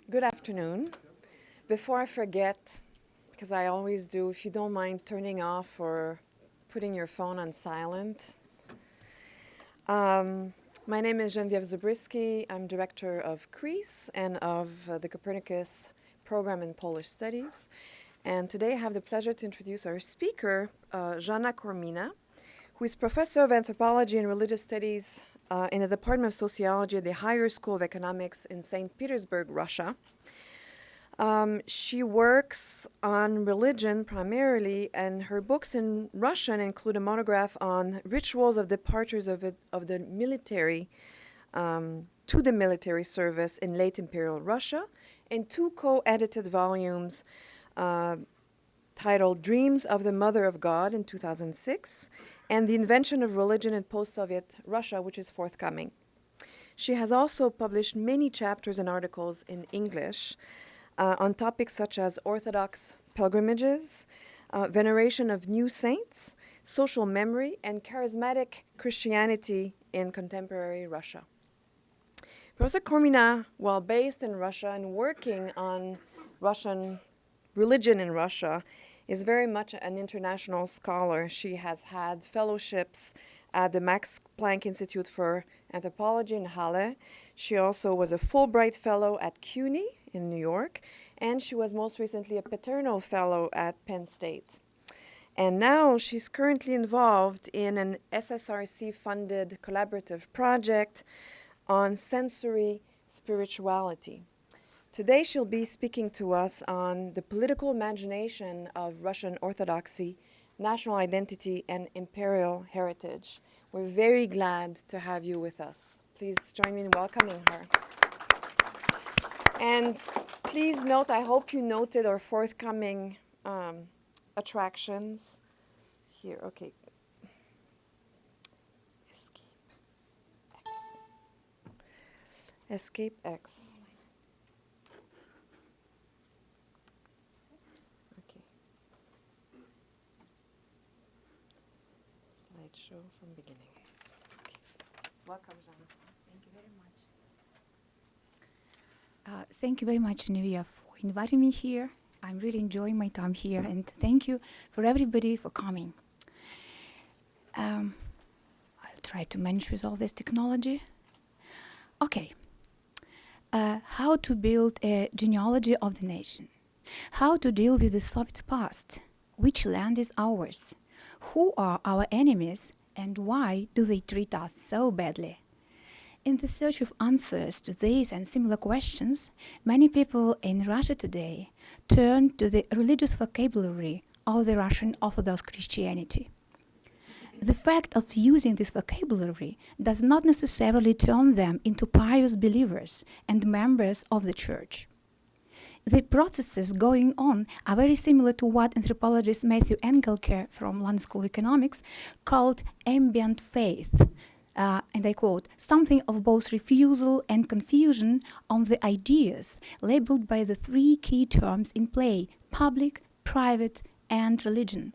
Good afternoon. Before I forget, because I always do, if you don't mind turning off or putting your phone on silent. My name is Geneviève Zabriskie. I'm director of CREASE and of the Copernicus program in Polish Studies. And today I have the pleasure to introduce our speaker, Jana Kormina, who is professor of anthropology and religious studies in the Department of Sociology at the Higher School of Economics in St. Petersburg, Russia. She works on religion primarily, and her books in Russian include a monograph on rituals of departures of the military to the military service in late Imperial Russia, and two co-edited volumes titled Dreams of the Mother of God in 2006, and The Invention of Religion in Post-Soviet Russia, which is forthcoming. She has also published many chapters and articles in English on topics such as Orthodox pilgrimages, veneration of new saints, social memory, and charismatic Christianity in contemporary Russia. Professor Kormina, while based in Russia and working on Russian religion in Russia, is very much an international scholar. She has had fellowships at the Max Planck Institute for Anthropology in Halle. She also was a Fulbright Fellow at CUNY in New York, and she was most recently a Paternal Fellow at Penn State. And now she's currently involved in an SSRC-funded collaborative project on sensory spirituality. Today she'll be speaking to us on the political imagination of Russian Orthodoxy, national identity, and imperial heritage. We're very glad to have you with us. Please join me in welcoming her. And please note, I hope you noted our forthcoming attractions. Here, okay. Escape X. Okay. Slideshow from beginning. Okay. Welcome, Jeanne. Thank you very much. Thank you very much, Nivia, for inviting me here. I'm really enjoying my time here, and thank you for everybody for coming. I'll try to manage with all this technology. Okay. How to build a genealogy of the nation. How to deal with the Soviet past. Which land is ours? Who are our enemies, and why do they treat us so badly? In the search of answers to these and similar questions, many people in Russia today turn to the religious vocabulary of the Russian Orthodox Christianity. The fact of using this vocabulary does not necessarily turn them into pious believers and members of the church. The processes going on are very similar to what anthropologist Matthew Engelke from London School of Economics called ambient faith. And I quote, something of both refusal and confusion on the ideas labeled by the three key terms in play: public, private, and religion.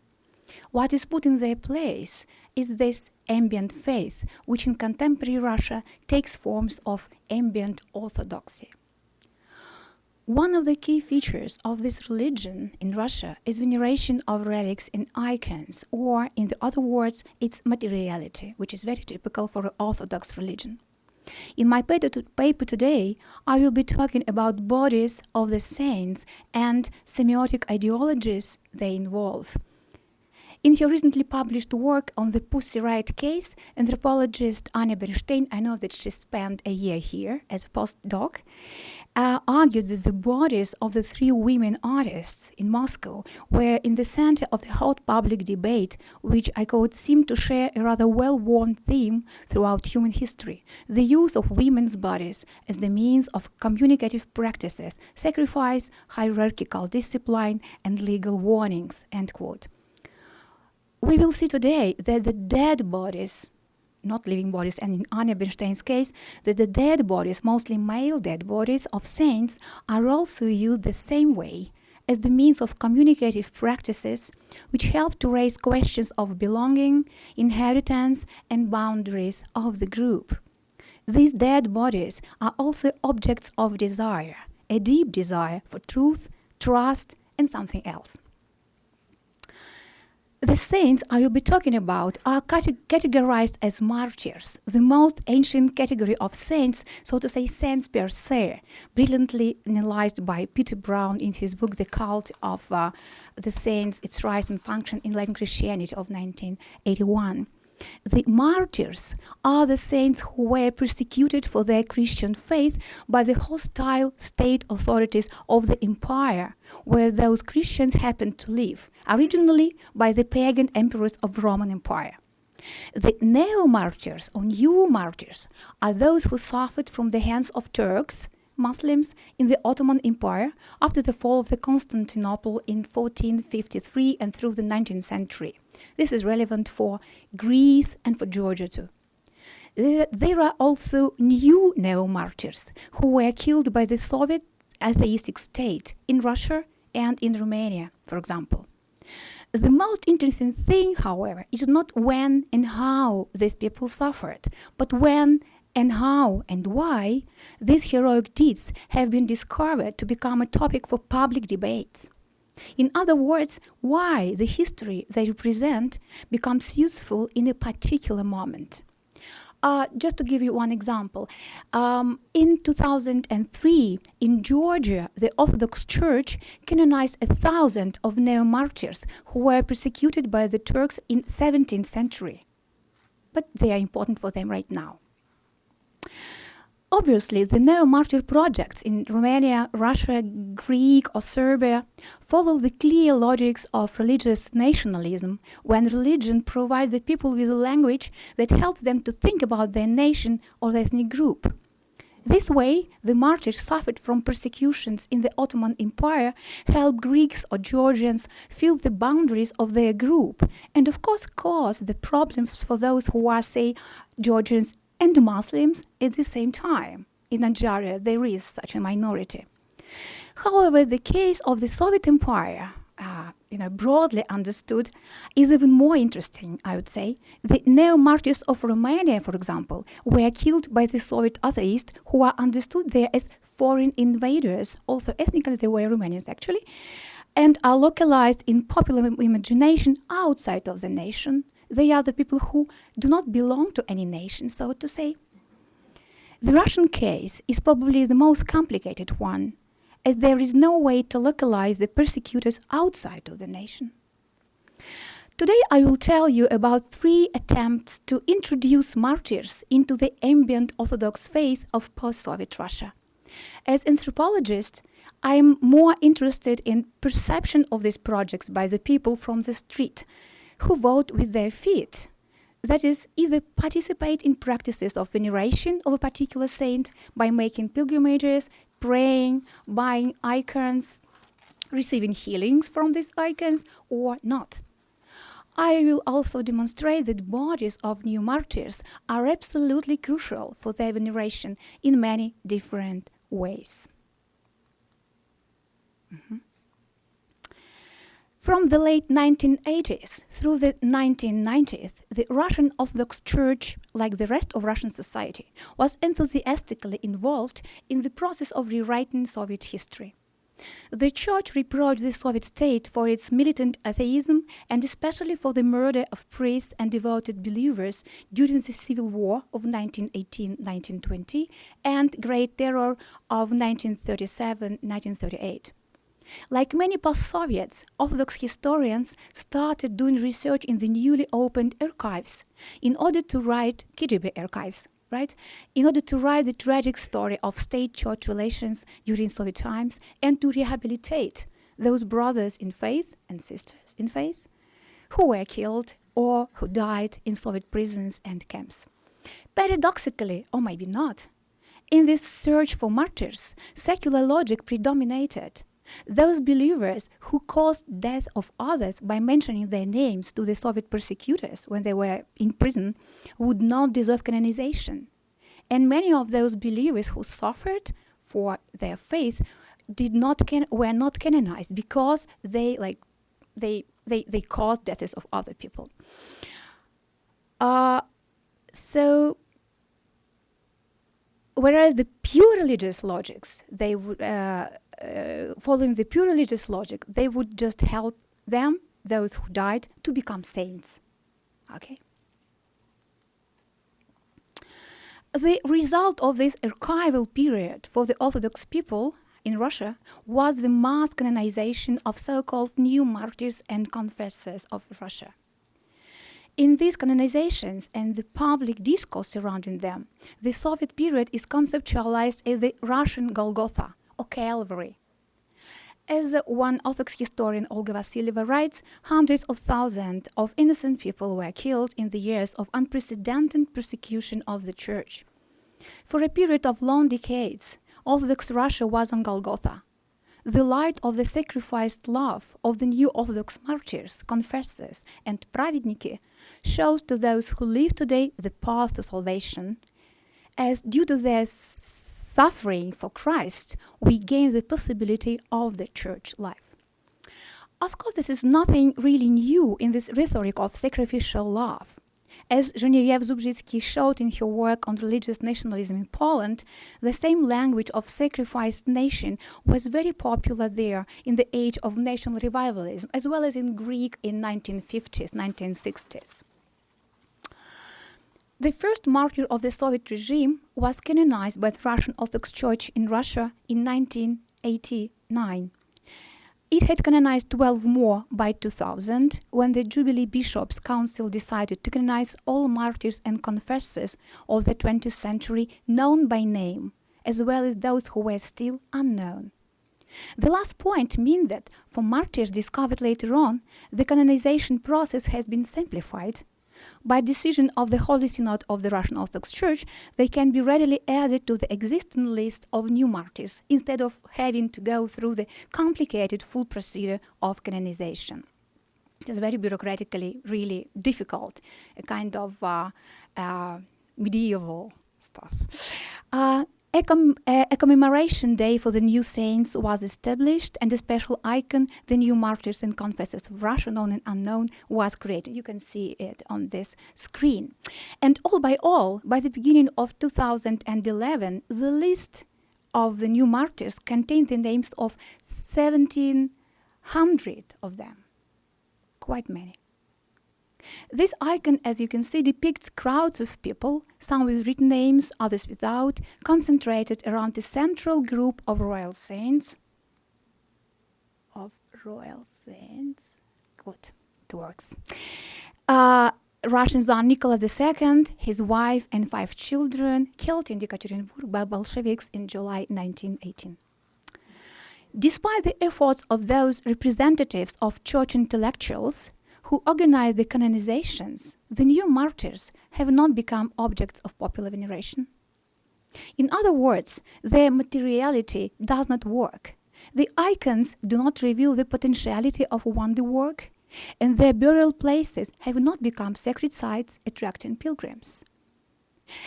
What is put in their place is this ambient faith, which in contemporary Russia takes forms of ambient orthodoxy. One of the key features of this religion in Russia is veneration of relics and icons, or in other words, its materiality, which is very typical for an Orthodox religion. In my paper today, I will be talking about bodies of the saints and semiotic ideologies they involve. In her recently published work on the Pussy Riot case, anthropologist Anya Bernstein, I know that she spent a year here as a postdoc, argued that the bodies of the three women artists in Moscow were in the center of the hot public debate, which I quote, seemed to share a rather well-worn theme throughout human history: the use of women's bodies as the means of communicative practices, sacrifice, hierarchical discipline, and legal warnings, end quote. We will see today that the dead bodies, not living bodies, and in Anya Bernstein's case, that the dead bodies, mostly male dead bodies of saints, are also used the same way as the means of communicative practices which help to raise questions of belonging, inheritance, and boundaries of the group. These dead bodies are also objects of desire, a deep desire for truth, trust, and something else. The saints I will be talking about are categorized as martyrs, the most ancient category of saints, so to say, saints per se, brilliantly analyzed by Peter Brown in his book The Cult of the Saints, Its Rise and Function in Latin Christianity of 1981. The martyrs are the saints who were persecuted for their Christian faith by the hostile state authorities of the empire where those Christians happened to live, originally by the pagan emperors of Roman Empire. The neo-martyrs or new martyrs are those who suffered from the hands of Turks, Muslims in the Ottoman Empire after the fall of the Constantinople in 1453 and through the 19th century. This is relevant for Greece and for Georgia too. There are also new neo-martyrs who were killed by the Soviet atheistic state in Russia and in Romania, for example. The most interesting thing, however, is not when and how these people suffered, but when and how and why these heroic deeds have been discovered to become a topic for public debates. In other words, why the history they represent becomes useful in a particular moment. Just to give you one example, in 2003, in Georgia, the Orthodox Church canonized 1,000 of neo-martyrs who were persecuted by the Turks in 17th century. But they are important for them right now. Obviously, the neo-martyr projects in Romania, Russia, Greek, or Serbia follow the clear logics of religious nationalism, when religion provides the people with a language that helps them to think about their nation or their ethnic group. This way, the martyrs suffered from persecutions in the Ottoman Empire help Greeks or Georgians feel the boundaries of their group, and of course cause the problems for those who are, say, Georgians and Muslims at the same time. In Nigeria, there is such a minority. However, the case of the Soviet Empire, broadly understood, is even more interesting, I would say. The neo-martyrs of Romania, for example, were killed by the Soviet atheists who are understood there as foreign invaders, although ethnically they were Romanians actually, and are localized in popular imagination outside of the nation. They are the people who do not belong to any nation, so to say. The Russian case is probably the most complicated one, as there is no way to localize the persecutors outside of the nation. Today I will tell you about 3 attempts to introduce martyrs into the ambient Orthodox faith of post-Soviet Russia. As anthropologist, I am more interested in perception of these projects by the people from the street, who vote with their feet. That is, either participate in practices of veneration of a particular saint by making pilgrimages, praying, buying icons, receiving healings from these icons, or not. I will also demonstrate that bodies of new martyrs are absolutely crucial for their veneration in many different ways. From the late 1980s through the 1990s, the Russian Orthodox Church, like the rest of Russian society, was enthusiastically involved in the process of rewriting Soviet history. The Church reproached the Soviet state for its militant atheism and especially for the murder of priests and devoted believers during the Civil War of 1918-1920 and Great Terror of 1937-1938. Like many post-Soviets, Orthodox historians started doing research in the newly opened archives in order to write KGB archives, right? In order to write the tragic story of state-church relations during Soviet times and to rehabilitate those brothers in faith and sisters in faith who were killed or who died in Soviet prisons and camps. Paradoxically, or maybe not, in this search for martyrs, secular logic predominated. Those believers who caused death of others by mentioning their names to the Soviet persecutors when they were in prison would not deserve canonization. And many of those believers who suffered for their faith were not canonized because they caused deaths of other people. So whereas the pure religious logics, they would, following the pure religious logic, they would just help them, those who died, to become saints. Okay. The result of this archival period for the Orthodox people in Russia was the mass canonization of so-called new martyrs and confessors of Russia. In these canonizations and the public discourse surrounding them, the Soviet period is conceptualized as the Russian Golgotha, or Calvary. As one Orthodox historian, Olga Vasilyeva, writes, hundreds of thousands of innocent people were killed in the years of unprecedented persecution of the Church. For a period of long decades, Orthodox Russia was on Golgotha. The light of the sacrificed love of the new Orthodox martyrs, confessors, and pravidniki shows to those who live today the path to salvation, as due to their suffering for Christ, we gain the possibility of the church life. Of course, this is nothing really new in this rhetoric of sacrificial love. As Geneviève Zubzitsky showed in her work on religious nationalism in Poland, the same language of sacrificed nation was very popular there in the age of national revivalism, as well as in Greek in 1950s, 1960s. The first martyr of the Soviet regime was canonized by the Russian Orthodox Church in Russia in 1989. It had canonized 12 more by 2000, when the Jubilee Bishops' Council decided to canonize all martyrs and confessors of the 20th century known by name, as well as those who were still unknown. The last point means that for martyrs discovered later on, the canonization process has been simplified. By decision of the Holy Synod of the Russian Orthodox Church, they can be readily added to the existing list of new martyrs, instead of having to go through the complicated full procedure of canonization. It is very bureaucratically really difficult, a kind of medieval stuff. A commemoration day for the new saints was established, and a special icon, the new martyrs and confessors of Russia, known and unknown, was created. You can see it on this screen. And all, by the beginning of 2011, the list of the new martyrs contained the names of 1,700 of them. Quite many. This icon, as you can see, depicts crowds of people, some with written names, others without, concentrated around the central group of royal saints. Good, it works. Russian Tsar Nicholas II, his wife, and 5 children killed in Yekaterinburg by Bolsheviks in July 1918. Despite the efforts of those representatives of church intellectuals who organized the canonizations, the new martyrs have not become objects of popular veneration. In other words, their materiality does not work. The icons do not reveal the potentiality of wonder work, and their burial places have not become sacred sites attracting pilgrims.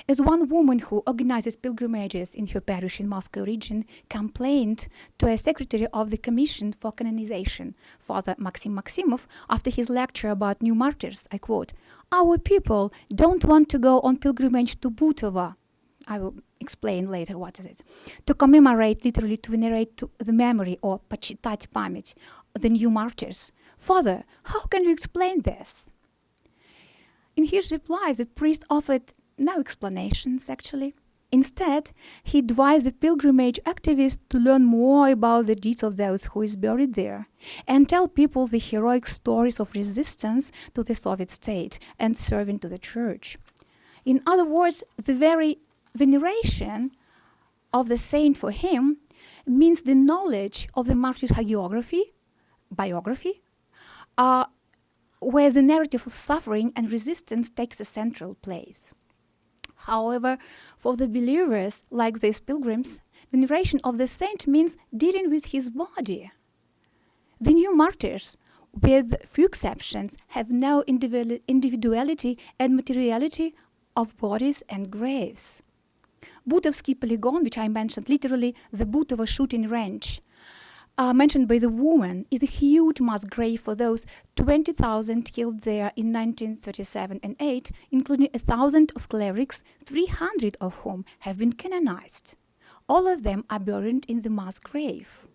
As one woman who organizes pilgrimages in her parish in Moscow region complained to a secretary of the Commission for Canonization, Father Maxim Maximov, after his lecture about new martyrs, I quote, "Our people don't want to go on pilgrimage to Butova." I will explain later what is it. To commemorate, literally to venerate to the memory, or почитать память, the new martyrs. Father, how can you explain this? In his reply, the priest offered no explanations, actually. Instead, he advised the pilgrimage activists to learn more about the deeds of those who is buried there and tell people the heroic stories of resistance to the Soviet state and serving to the church. In other words, the very veneration of the saint for him means the knowledge of the martyr's biography, where the narrative of suffering and resistance takes a central place. However, for the believers, like these pilgrims, veneration of the saint means dealing with his body. The new martyrs, with few exceptions, have no individuality and materiality of bodies and graves. Butovsky polygon, which I mentioned, literally the Butovo shooting range, mentioned by the woman is a huge mass grave for those 20,000 killed there in 1937 and 8, including 1,000 of clerics, 300 of whom have been canonized. All of them are buried in the mass grave.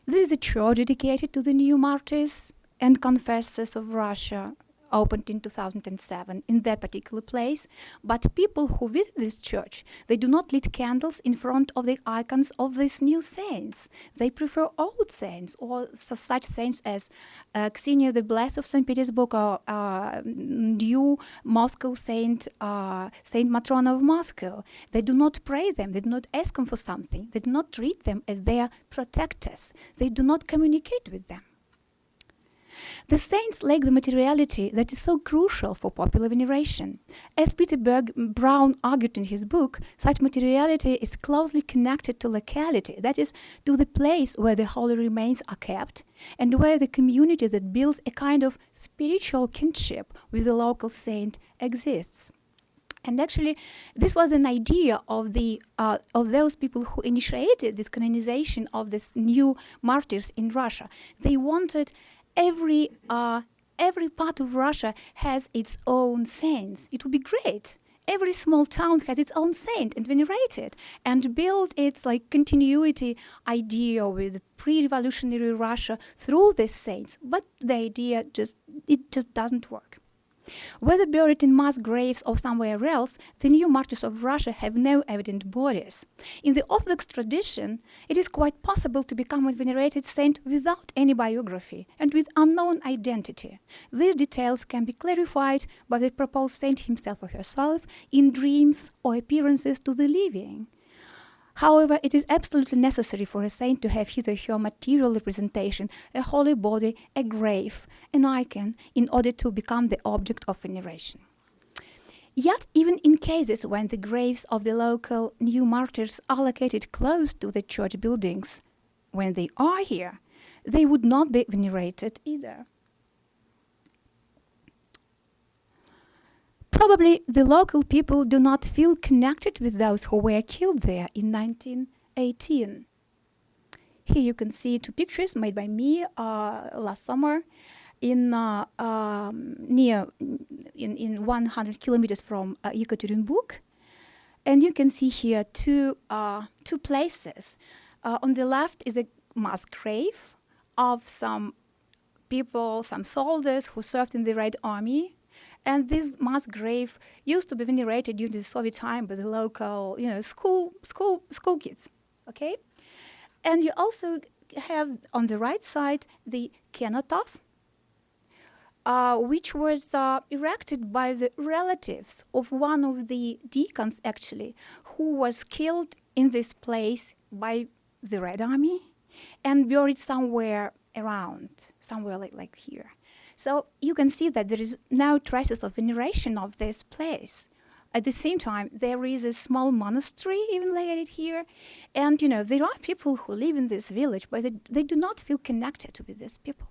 There is a church dedicated to the new martyrs and confessors of Russia, opened in 2007 in that particular place, but people who visit this church, they do not light candles in front of the icons of these new saints. They prefer old saints, or such saints as Ksenia the Blessed of St. Petersburg, or new Moscow Saint Matrona of Moscow. They do not pray them, they do not ask them for something, they do not treat them as their protectors, they do not communicate with them. The saints lack the materiality that is so crucial for popular veneration. As Peter Brown argued in his book, such materiality is closely connected to locality, that is, to the place where the holy remains are kept, and where the community that builds a kind of spiritual kinship with the local saint exists. And actually, this was an idea of those people who initiated this canonization of these new martyrs in Russia. They wanted every part of Russia has its own saints. It would be great. Every small town has its own saint and venerate it and build its continuity idea with pre-revolutionary Russia through these saints. But the idea just doesn't work. Whether buried in mass graves or somewhere else, the new martyrs of Russia have no evident bodies. In the Orthodox tradition, it is quite possible to become a venerated saint without any biography and with unknown identity. These details can be clarified by the proposed saint himself or herself in dreams or appearances to the living. However, it is absolutely necessary for a saint to have his or her material representation, a holy body, a grave, an icon, in order to become the object of veneration. Yet, even in cases when the graves of the local new martyrs are located close to the church buildings, when they are here, they would not be venerated either. Probably the local people do not feel connected with those who were killed there in 1918. Here you can see two pictures made by me last summer in 100 kilometers from Yekaterinburg. And you can see here two places. On the left is a mass grave of some people, some soldiers who served in the Red Army. And this mass grave used to be venerated during the Soviet time by the local, school kids, okay? And you also have on the right side the Kenotov, which was erected by the relatives of one of the deacons, actually, who was killed in this place by the Red Army and buried somewhere around, somewhere like here. So you can see that there is no traces of veneration of this place. At the same time, there is a small monastery even located here. And, there are people who live in this village, but they do not feel connected with these people.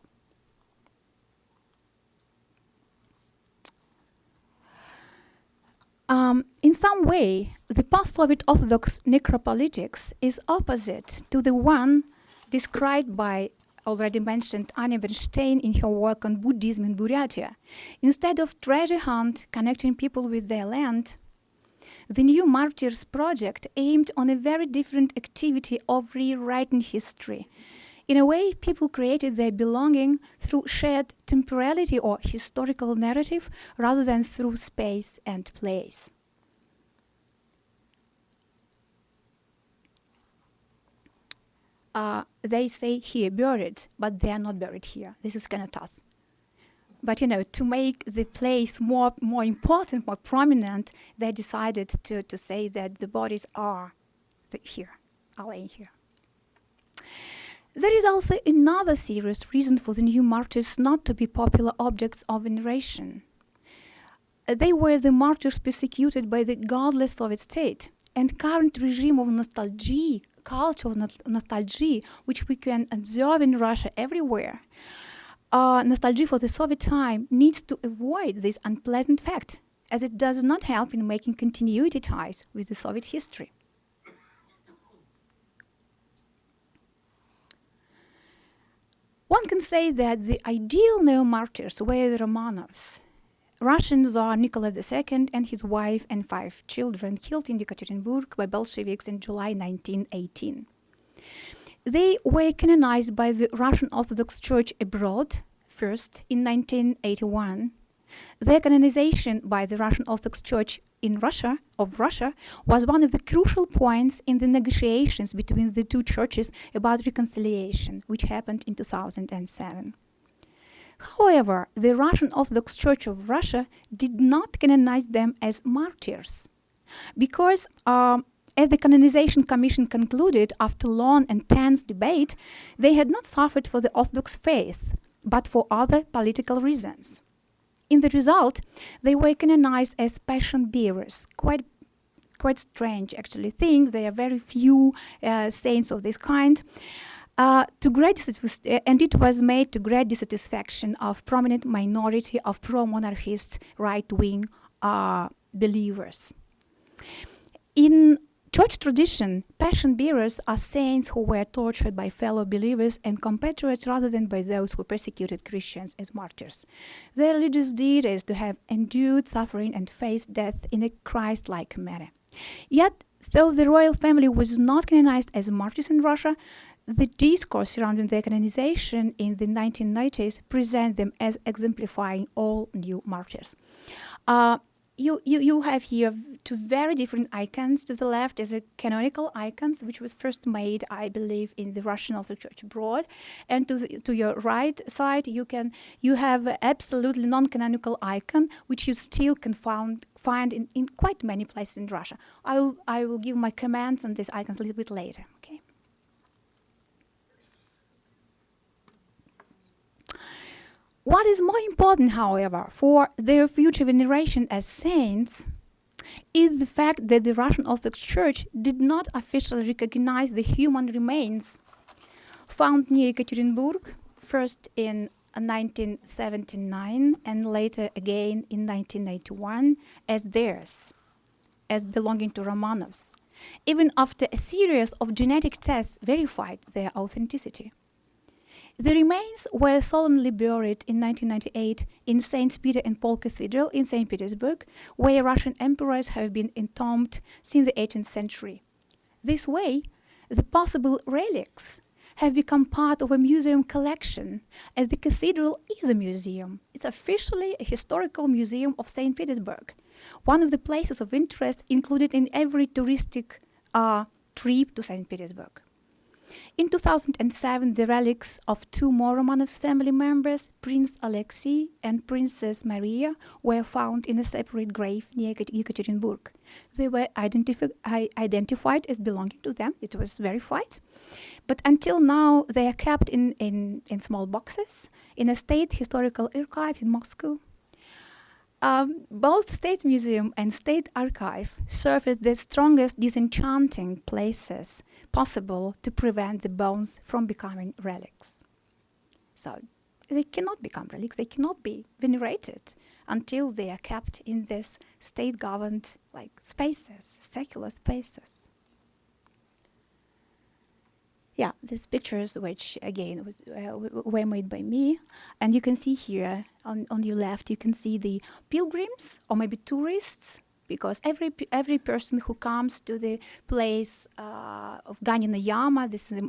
In some way, the post-Soviet Orthodox necropolitics is opposite to the one described by already mentioned Anya Bernstein in her work on Buddhism in Buryatia. Instead of treasure hunt connecting people with their land, the New Martyrs project aimed on a very different activity of rewriting history. In a way, people created their belonging through shared temporality or historical narrative rather than through space and place. They say here buried, but they are not buried here. This is kind of tough. But to make the place more important, more prominent, they decided to say that the bodies are laying here. There is also another serious reason for the new martyrs not to be popular objects of veneration. They were the martyrs persecuted by the godless Soviet state, and current regime of nostalgia, culture of nostalgia, which we can observe in Russia everywhere. Nostalgia for the Soviet time needs to avoid this unpleasant fact, as it does not help in making continuity ties with the Soviet history. One can say that the ideal neo-martyrs were the Romanovs, Russian Tsar Nicholas II and his wife and 5 children killed in Yekaterinburg by Bolsheviks in July 1918. They were canonized by the Russian Orthodox Church abroad, first in 1981. Their canonization by the Russian Orthodox Church in Russia was one of the crucial points in the negotiations between the two churches about reconciliation, which happened in 2007. However, the Russian Orthodox Church of Russia did not canonize them as martyrs because, as the Canonization Commission concluded after long and tense debate, they had not suffered for the Orthodox faith, but for other political reasons. In the result, they were canonized as passion bearers. Quite strange, actually, thing. There are very few saints of this kind. And it was made to great dissatisfaction of prominent minority of pro-monarchist right-wing believers. In church tradition, passion bearers are saints who were tortured by fellow believers and compatriots rather than by those who persecuted Christians as martyrs. Their religious deed is to have endured suffering and faced death in a Christ-like manner. Yet, though the royal family was not canonized as martyrs in Russia, the discourse surrounding their canonization in the 1990s presents them as exemplifying all new martyrs. You have here 2 very different icons. To the left is a canonical icons, which was first made, I believe, in the Russian Orthodox Church abroad. And to your right side, you have an absolutely non-canonical icon, which you still can find in quite many places in Russia. I will give my comments on these icons a little bit later. Okay. What is more important, however, for their future veneration as saints is the fact that the Russian Orthodox Church did not officially recognize the human remains found near Yekaterinburg, first in 1979 and later again in 1991, as theirs, as belonging to Romanovs, even after a series of genetic tests verified their authenticity. The remains were solemnly buried in 1998 in St. Peter and Paul Cathedral in St. Petersburg, where Russian emperors have been entombed since the 18th century. This way, the possible relics have become part of a museum collection, as the cathedral is a museum. It's officially a historical museum of St. Petersburg, one of the places of interest included in every touristic trip to St. Petersburg. In 2007, the relics of 2 more Romanovs family members, Prince Alexei and Princess Maria, were found in a separate grave near Yekaterinburg. They were identified as belonging to them. It was verified. But until now, they are kept in small boxes in a state historical archive in Moscow. Both State Museum and State Archive serve as the strongest disenchanting places possible to prevent the bones from becoming relics. So they cannot become relics, they cannot be venerated until they are kept in these state-governed spaces, secular spaces. Yeah, these pictures, which again were made by me, and you can see here on your left, you can see the pilgrims or maybe tourists, because every person who comes to the place of Ganina Yama, this is a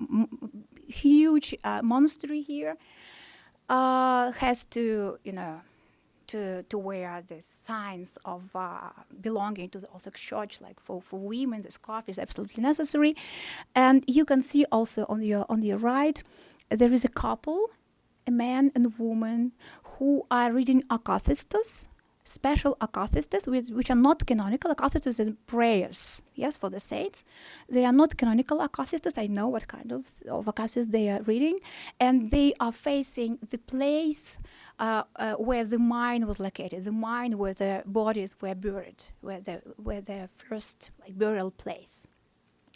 huge monastery here, has to to wear the signs of belonging to the Orthodox Church, like for women, the scarf is absolutely necessary. And you can see also on your right, there is a couple, a man and a woman, who are reading akathistos, special akathistos, which are not canonical. Akathistos is prayers, yes, for the saints. They are not canonical akathistos. I know what kind of akathistos they are reading. And they are facing the place where the mine was located, the mine where the bodies were buried, where their first burial place.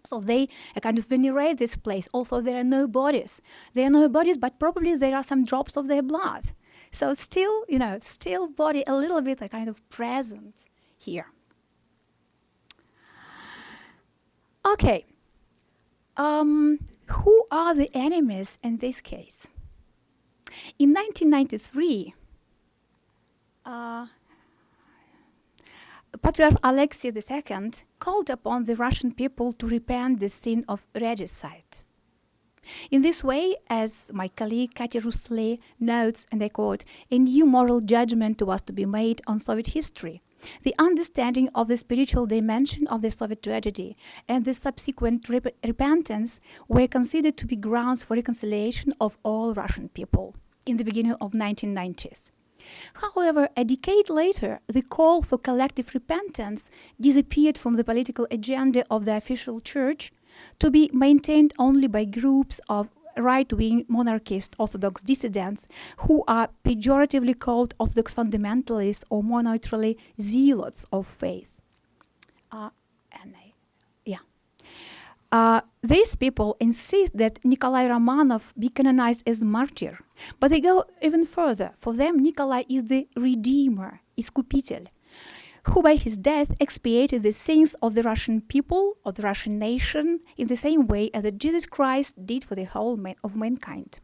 So they kind of venerate this place. Also, there are no bodies. There are no bodies, but probably there are some drops of their blood. So still, still body a little bit kind of present here. Okay. Who are the enemies in this case? In 1993, uh, Patriarch Alexei II called upon the Russian people to repent the sin of regicide. In this way, as my colleague Katya Rusle notes, and I quote, a new moral judgment was to be made on Soviet history. The understanding of the spiritual dimension of the Soviet tragedy and the subsequent repentance were considered to be grounds for reconciliation of all Russian people in the beginning of 1990s. However, a decade later, the call for collective repentance disappeared from the political agenda of the official church to be maintained only by groups of right-wing monarchist Orthodox dissidents who are pejoratively called Orthodox fundamentalists or more neutrally zealots of faith. These people insist that Nikolai Romanov be canonized as martyr, but they go even further. For them, Nikolai is the redeemer, Искупитель, who by his death expiated the sins of the Russian people, of the Russian nation, in the same way as that Jesus Christ did for the whole of mankind.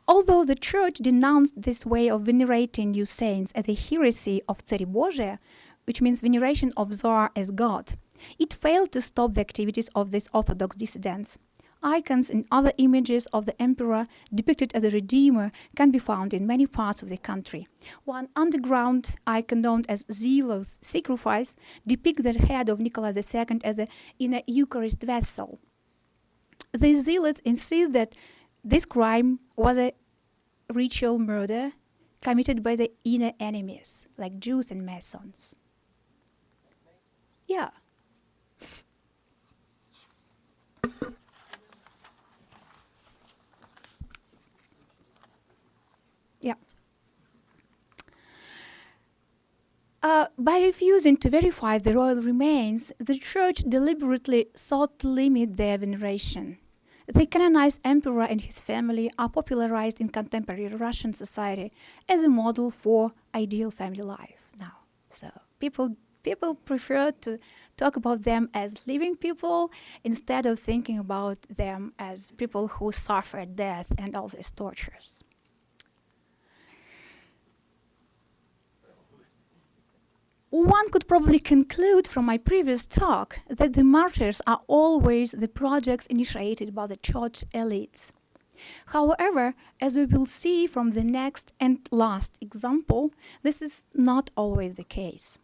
Although the Church denounced this way of venerating new saints as a heresy of Цари which means veneration of Tsar as God, it failed to stop the activities of these Orthodox dissidents. Icons and other images of the emperor depicted as a redeemer can be found in many parts of the country. One underground icon known as Zelos sacrifice depicts the head of Nicholas II as in a Eucharist vessel. The zealots insist that this crime was a ritual murder committed by the inner enemies, like Jews and Masons. Yeah. By refusing to verify the royal remains, the Church deliberately sought to limit their veneration. The canonized emperor and his family are popularized in contemporary Russian society as a model for ideal family life now. So people prefer to talk about them as living people instead of thinking about them as people who suffered death and all these tortures. One could probably conclude from my previous talk that the martyrs are always the projects initiated by the church elites. However, as we will see from the next and last example, this is not always the case.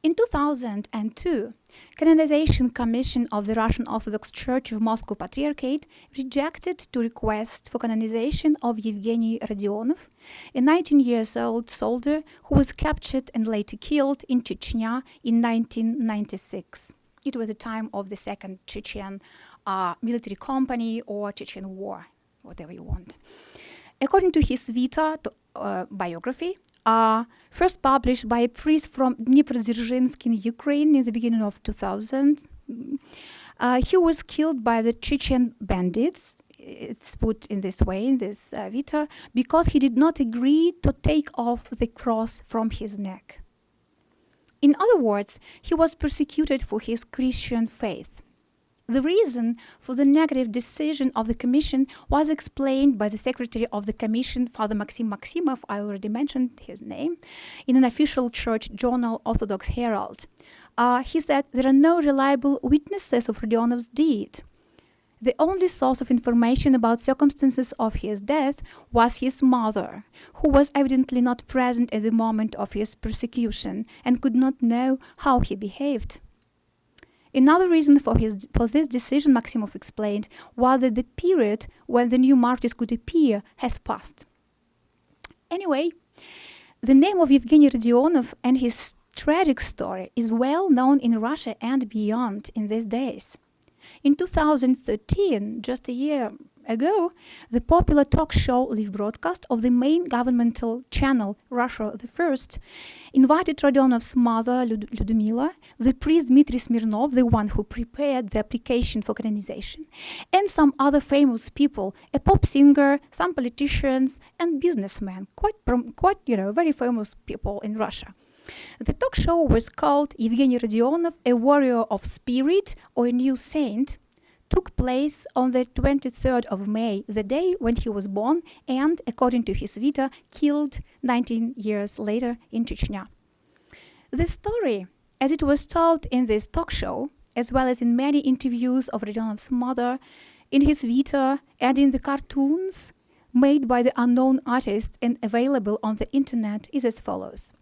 In 2002, Canonization Commission of the Russian Orthodox Church of Moscow Patriarchate rejected to request for canonization of Yevgeny Rodionov, a 19-year-old soldier who was captured and later killed in Chechnya in 1996. It was the time of the Second Chechen Military Company or Chechen War, whatever you want. According to his Vita biography, first published by a priest from Dnipro-Dzerzhinsky in Ukraine in the beginning of 2000. He was killed by the Chechen bandits, it's put in this way, in this Vita, because he did not agree to take off the cross from his neck. In other words, he was persecuted for his Christian faith. The reason for the negative decision of the Commission was explained by the Secretary of the Commission, Father Maxim Maximov, I already mentioned his name, in an official church journal, Orthodox Herald. He said there are no reliable witnesses of Rodionov's deed. The only source of information about circumstances of his death was his mother, who was evidently not present at the moment of his persecution and could not know how he behaved. Another reason for this decision, Maximov explained, was that the period when the new martyrs could appear has passed. Anyway, the name of Yevgeny Rodionov and his tragic story is well known in Russia and beyond in these days. In 2013, just a year ago, the popular talk show live broadcast of the main governmental channel, Russia the First, invited Rodionov's mother, Lyudmila, the priest Dmitry Smirnov, the one who prepared the application for canonization, and some other famous people, a pop singer, some politicians, and businessmen, quite very famous people in Russia. The talk show was called Yevgeny Rodionov, a warrior of spirit or a new saint, took place on the 23rd of May, the day when he was born, and, according to his vita, killed 19 years later in Chechnya. The story, as it was told in this talk show, as well as in many interviews of Rodionov's mother, in his vita, and in the cartoons made by the unknown artist and available on the internet, is as follows.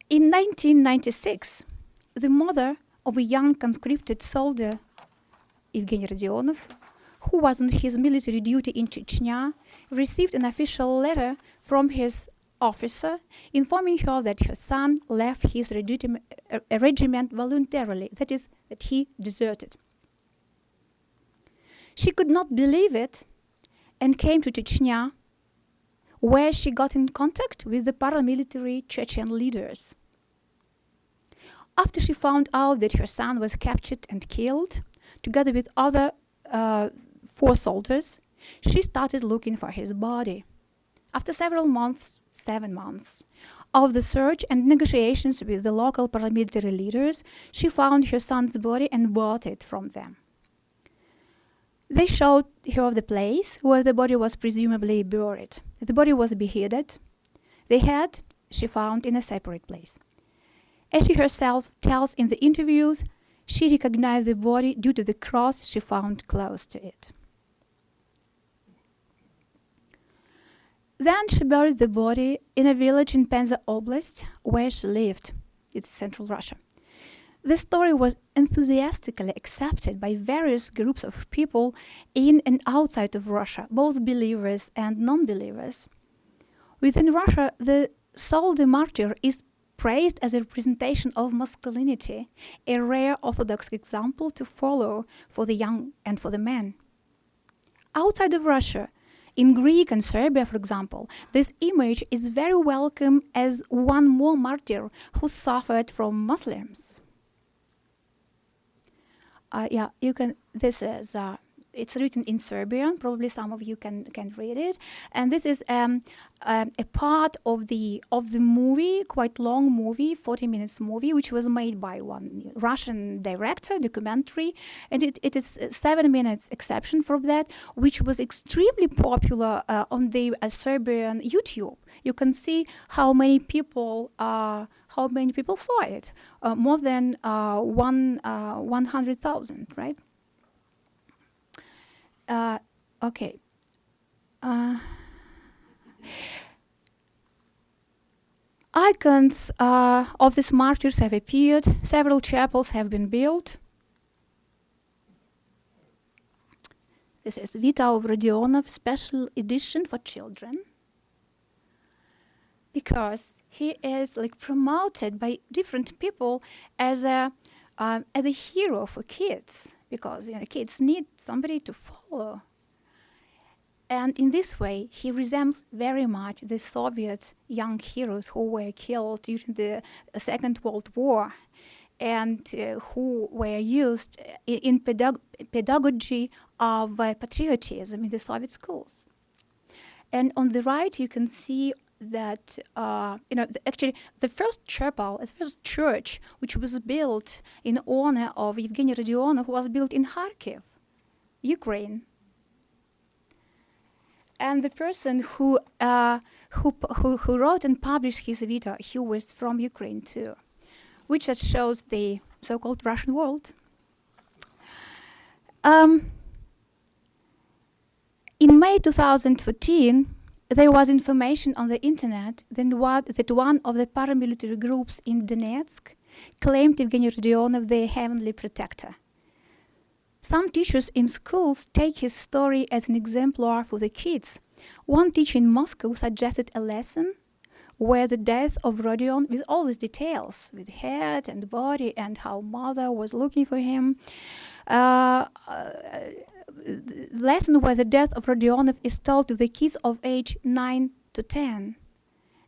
In 1996, the mother of a young conscripted soldier, Evgeny Rodionov, who was on his military duty in Chechnya, received an official letter from his officer informing her that her son left his regiment voluntarily, that is, that he deserted. She could not believe it and came to Chechnya, where she got in contact with the paramilitary Chechen leaders. After she found out that her son was captured and killed, together with other 4 soldiers, she started looking for his body. After several months, 7 months, of the search and negotiations with the local paramilitary leaders, she found her son's body and bought it from them. They showed her the place where the body was presumably buried. The body was beheaded. The head she found in a separate place. As she herself tells in the interviews, she recognized the body due to the cross she found close to it. Then she buried the body in a village in Penza Oblast where she lived. It's central Russia. The story was enthusiastically accepted by various groups of people in and outside of Russia, both believers and non-believers. Within Russia, the soldier martyr is praised as a representation of masculinity, a rare Orthodox example to follow for the young and for the men. Outside of Russia, in Greek and Serbia, for example, this image is very welcome as one more martyr who suffered from Muslims. You can. This is. It's written in Serbian. Probably some of you can read it. And this is a part of the movie, quite long movie, 40 minutes movie, which was made by one Russian director, documentary, and it is 7 minutes exception from that, which was extremely popular on the Serbian YouTube. You can see how many people saw it. More than 100,000, right? Okay. Icons of these martyrs have appeared. Several chapels have been built. This is Vita of Rodionov, special edition for children, because he is promoted by different people as a hero for kids, because kids need somebody to follow. And in this way, he resembles very much the Soviet young heroes who were killed during the Second World War and who were used in pedagogy of patriotism in the Soviet schools. And on the right, you can see that actually the first chapel, the first church, which was built in honor of Evgeny Rodionov, was built in Kharkiv, Ukraine. And the person who wrote and published his Vita, he was from Ukraine too, which just shows the so-called Russian world. In May 2014, there was information on the internet that one of the paramilitary groups in Donetsk claimed Evgeny Rodionov their heavenly protector. Some teachers in schools take his story as an exemplar for the kids. One teacher in Moscow suggested a lesson where the death of Rodion, with all these details, with head and body and how mother was looking for him, the lesson where the death of Rodionov is told to the kids of age 9 to 10.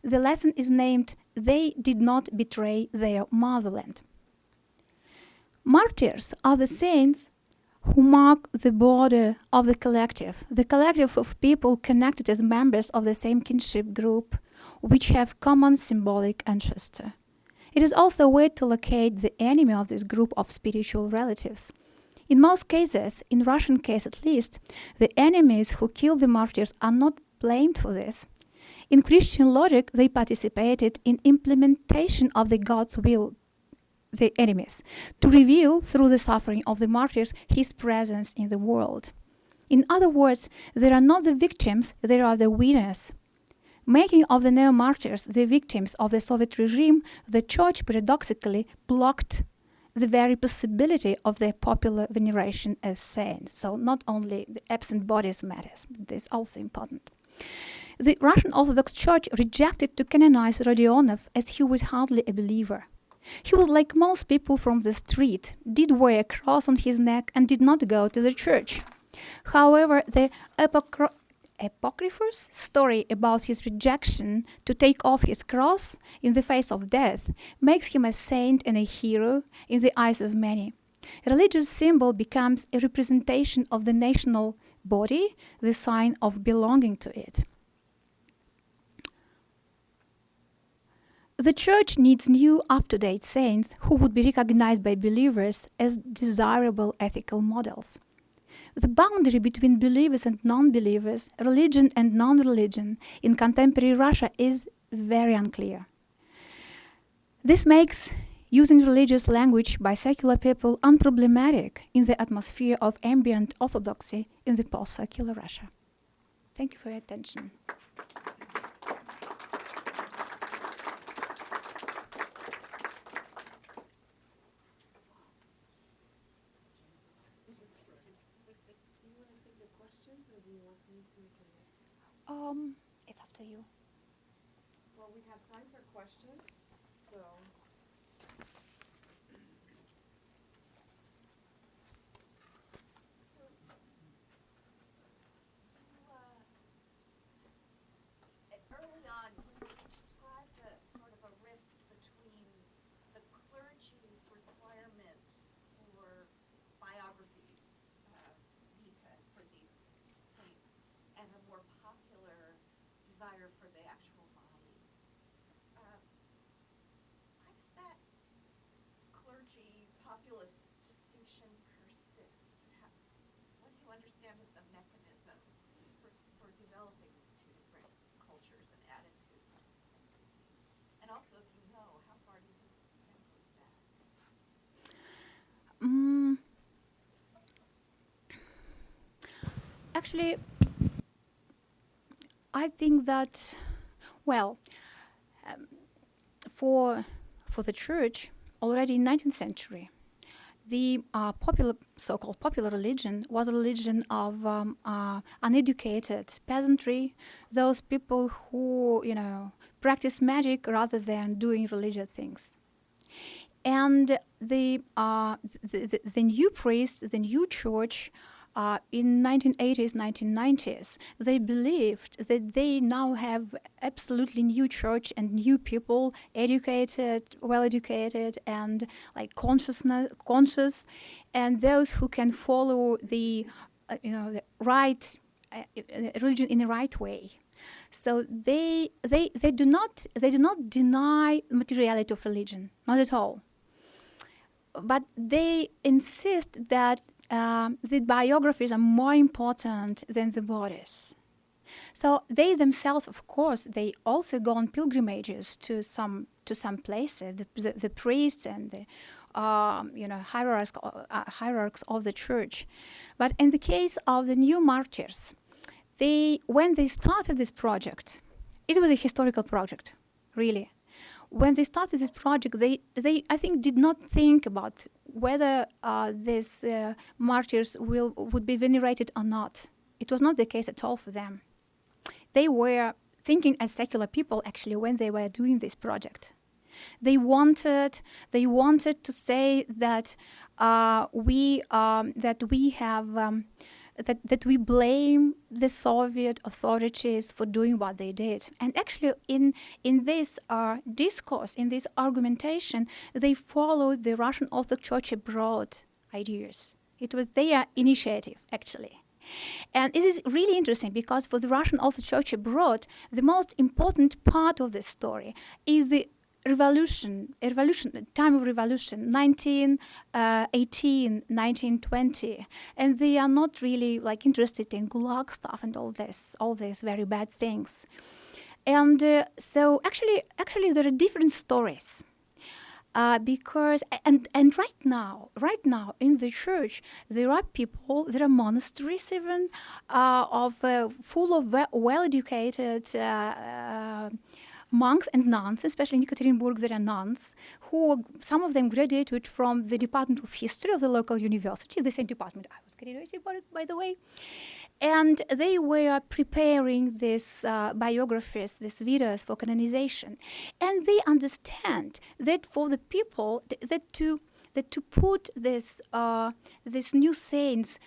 The lesson is named, "They did not betray their motherland." Martyrs are the saints who mark the border of the collective of people connected as members of the same kinship group, which have common symbolic ancestor. It is also a way to locate the enemy of this group of spiritual relatives. In most cases, in Russian case at least, the enemies who killed the martyrs are not blamed for this. In Christian logic, they participated in implementation of the God's will, the enemies, to reveal through the suffering of the martyrs his presence in the world. In other words, they are not the victims, they are the winners. Making of the neo-martyrs the victims of the Soviet regime, the Church paradoxically blocked the very possibility of their popular veneration as saints. So not only the absent bodies matters, but this is also important. The Russian Orthodox Church rejected to canonize Rodionov as he was hardly a believer. He was like most people from the street, did wear a cross on his neck and did not go to the church. However, the apocryphal story about his rejection to take off his cross in the face of death makes him a saint and a hero in the eyes of many. A religious symbol becomes a representation of the national body, the sign of belonging to it. The Church needs new, up-to-date saints who would be recognized by believers as desirable ethical models. The boundary between believers and non-believers, religion and non-religion, in contemporary Russia is very unclear. This makes using religious language by secular people unproblematic in the atmosphere of ambient orthodoxy in the post-secular Russia. Thank you for your attention. It's up to you. Well, we have time for questions, so. Early on, you described a sort of a rift between the clergy's requirement for biographies, vita for these saints, and a more popular desire for the actual bodies. Why does that clergy-populist distinction persist? What do you understand as the mechanism for developing these two different cultures and attitudes? And also, if you know, how far do you think that goes back? Actually, I think that, well, for the Church, already in 19th century, the so-called popular religion was a religion of uneducated peasantry, those people who, practice magic rather than doing religious things. And the new priests, the new church, in 1980s, 1990s, they believed that they now have absolutely new church and new people, educated, well-educated, and like conscious, and those who can follow the right religion in the right way. So they do not deny materiality of religion, not at all. But they insist that the biographies are more important than the bodies. So they themselves, of course, they also go on pilgrimages to some places. The priests and the hierarchs of the church. But in the case of the new martyrs, when they started this project, it was a historical project, really. When they started this project, they I think did not think about whether these martyrs would be venerated or not. It was not the case at all for them. They were thinking as secular people actually when they were doing this project. They wanted to say that that we blame the Soviet authorities for doing what they did. And actually in this discourse, in this argumentation, they followed the Russian Orthodox Church abroad ideas. It was their initiative, actually. And this is really interesting because for the Russian Orthodox Church abroad, the most important part of the story is the time of revolution, 1918, 1920, and they are not really like interested in Gulag stuff and all these very bad things. And so actually there are different stories. Because and right now in the church there are people, there are monasteries even full of well-educated monks and nuns, especially in Ekaterinburg. There are nuns who, some of them graduated from the Department of History of the local university, the same department I was graduated by the way. And they were preparing these biographies, these vidas for canonization. And they understand that for the people, that to put this these new saints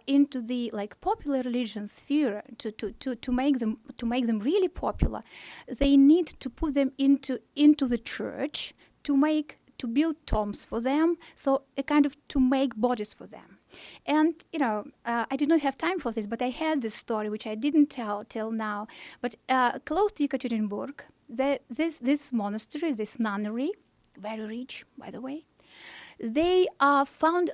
into the like popular religion sphere, to make them really popular, they need to put them into the church, to build tombs for them, so a kind of to make bodies for them. And I did not have time for this, but I had this story which I didn't tell till now. But close to Ekaterinburg, this monastery, this nunnery, very rich, by the way, they found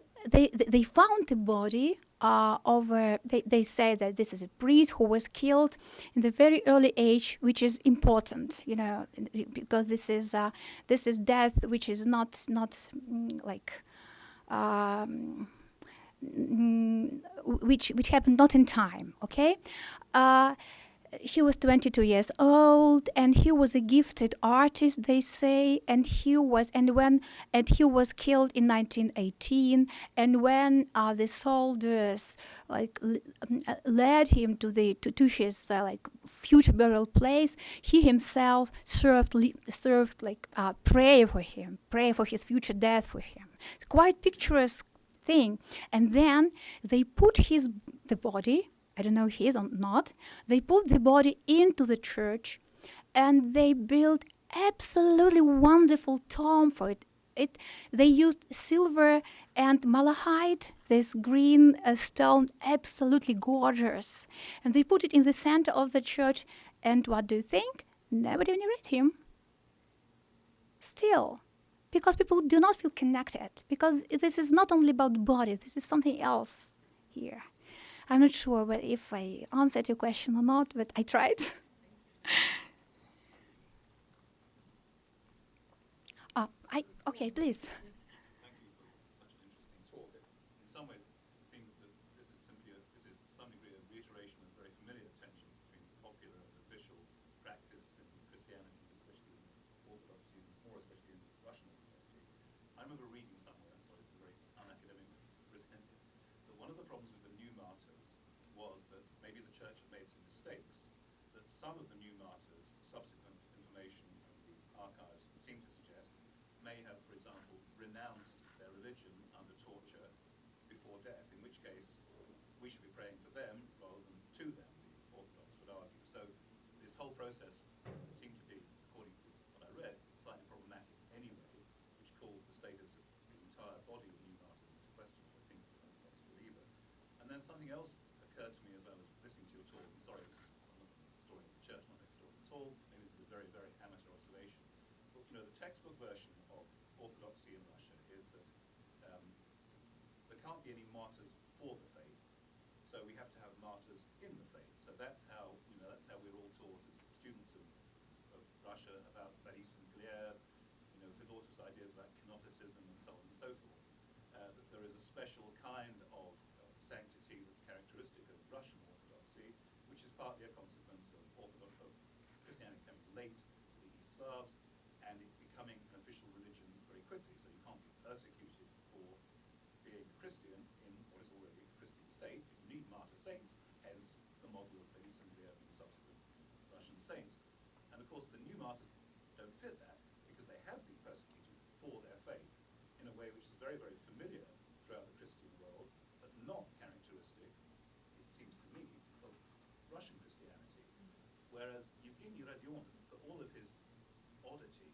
a body of they say that this is a priest who was killed in the very early age, which is important, because this is death which is not like. Which happened not in time, okay? He was 22 years old, and he was a gifted artist, they say, and he was killed in 1918. And when the soldiers led him to his future burial place, he himself pray for his future death for him. It's quite picturesque thing. And then they put the body, I don't know if he is or not, they put the body into the church, and they built absolutely wonderful tomb for it. They used silver and malachite, this green stone, absolutely gorgeous. And they put it in the center of the church, and what do you think? Nobody venerated him. Still. Because people do not feel connected. Because this is not only about bodies, this is something else here. I'm not sure if I answered your question or not, but I tried. Okay, please. Thank you for such an interesting talk. In some ways, it seems that this is to some degree a reiteration of very familiar tension between popular and official practice in Christianity, especially in Orthodoxy, and more especially in Russian Orthodoxy. I remember reading somewhere, sorry, it's very unacademic presented, that one of the problems with the new martyrs was that maybe the church had made some mistakes, that some of the new martyrs, subsequent information from the archives seem to suggest, may have, for example, renounced their religion under torture before death, in which case we should be praying for them rather than to them, the Orthodox would argue. So this whole process seemed to be, according to what I read, slightly problematic anyway, which calls the status of the entire body of new martyrs into question, I think, for an Orthodox believer. And then something else occurred to me as I was listening to your talk. I'm sorry, this is not a historian of the church, not a historian at all. Maybe this is a very, very amateur observation. But, the textbook version of Orthodoxy in Russia is that there can't be any martyrs for the faith, so we have to have martyrs in the faith. So that's how we're all taught as students of Russia about Boris and Gleb, Philotas' ideas about kenoticism and so on and so forth. That there is a special kind of sanctity that's characteristic of Russian Orthodoxy, which is partly a consequence of Christianity coming late to the East Slavs, and it becoming an official religion very quickly, so you can't be persecuted for being a Christian in what is already a Christian state. You need martyr saints, hence the model of Boris and Gleb and subsequent Russian saints. And of course the new martyrs don't fit that, because they have been persecuted for their faith in a way which is very, very familiar throughout the Christian world, but not characteristic, it seems to me, of Russian Christianity. Whereas Evgeny Radion, for all of his oddity,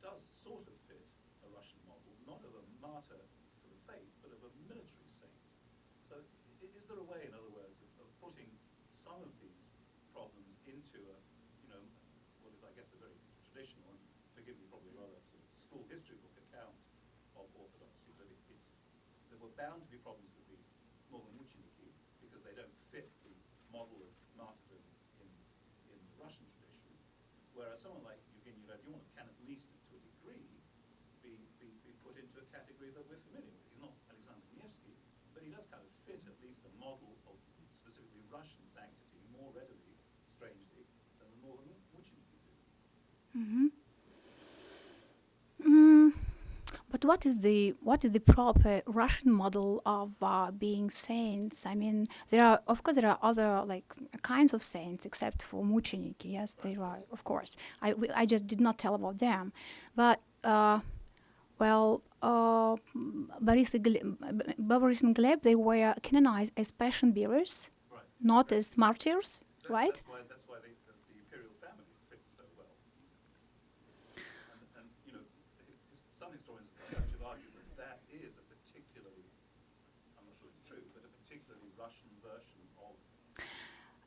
does sort of fit a Russian model, not of a martyr for the faith, but of a military saint. So is there a way, in other words, of putting some of these problems into what is, I guess, a very traditional, and forgive giving you probably a rather sort of school history book account of Orthodoxy, but there were bound to be problems with the northern mucheniki because they don't fit the model of martyrdom in the Russian tradition, whereas someone like Evgeny Radionov can at least, to a degree, be put into a category that we're familiar with. He's not Alexander Nevsky, but he does kind of fit at least a model of specifically Russian sanctity more readily, strangely, than the northern mucheniki do. Mm-hmm. But what is the proper Russian model of being saints? I mean, there are other like kinds of saints except for mucheniki. Yes, there are, of course. I just did not tell about them, but Boris and Gleb, they were canonized as passion bearers, Right. not as martyrs, right? That's why the Imperial family fits so well. And you know, some historians of the church have argued that is a particularly, I'm not sure it's true, but a particularly Russian version of.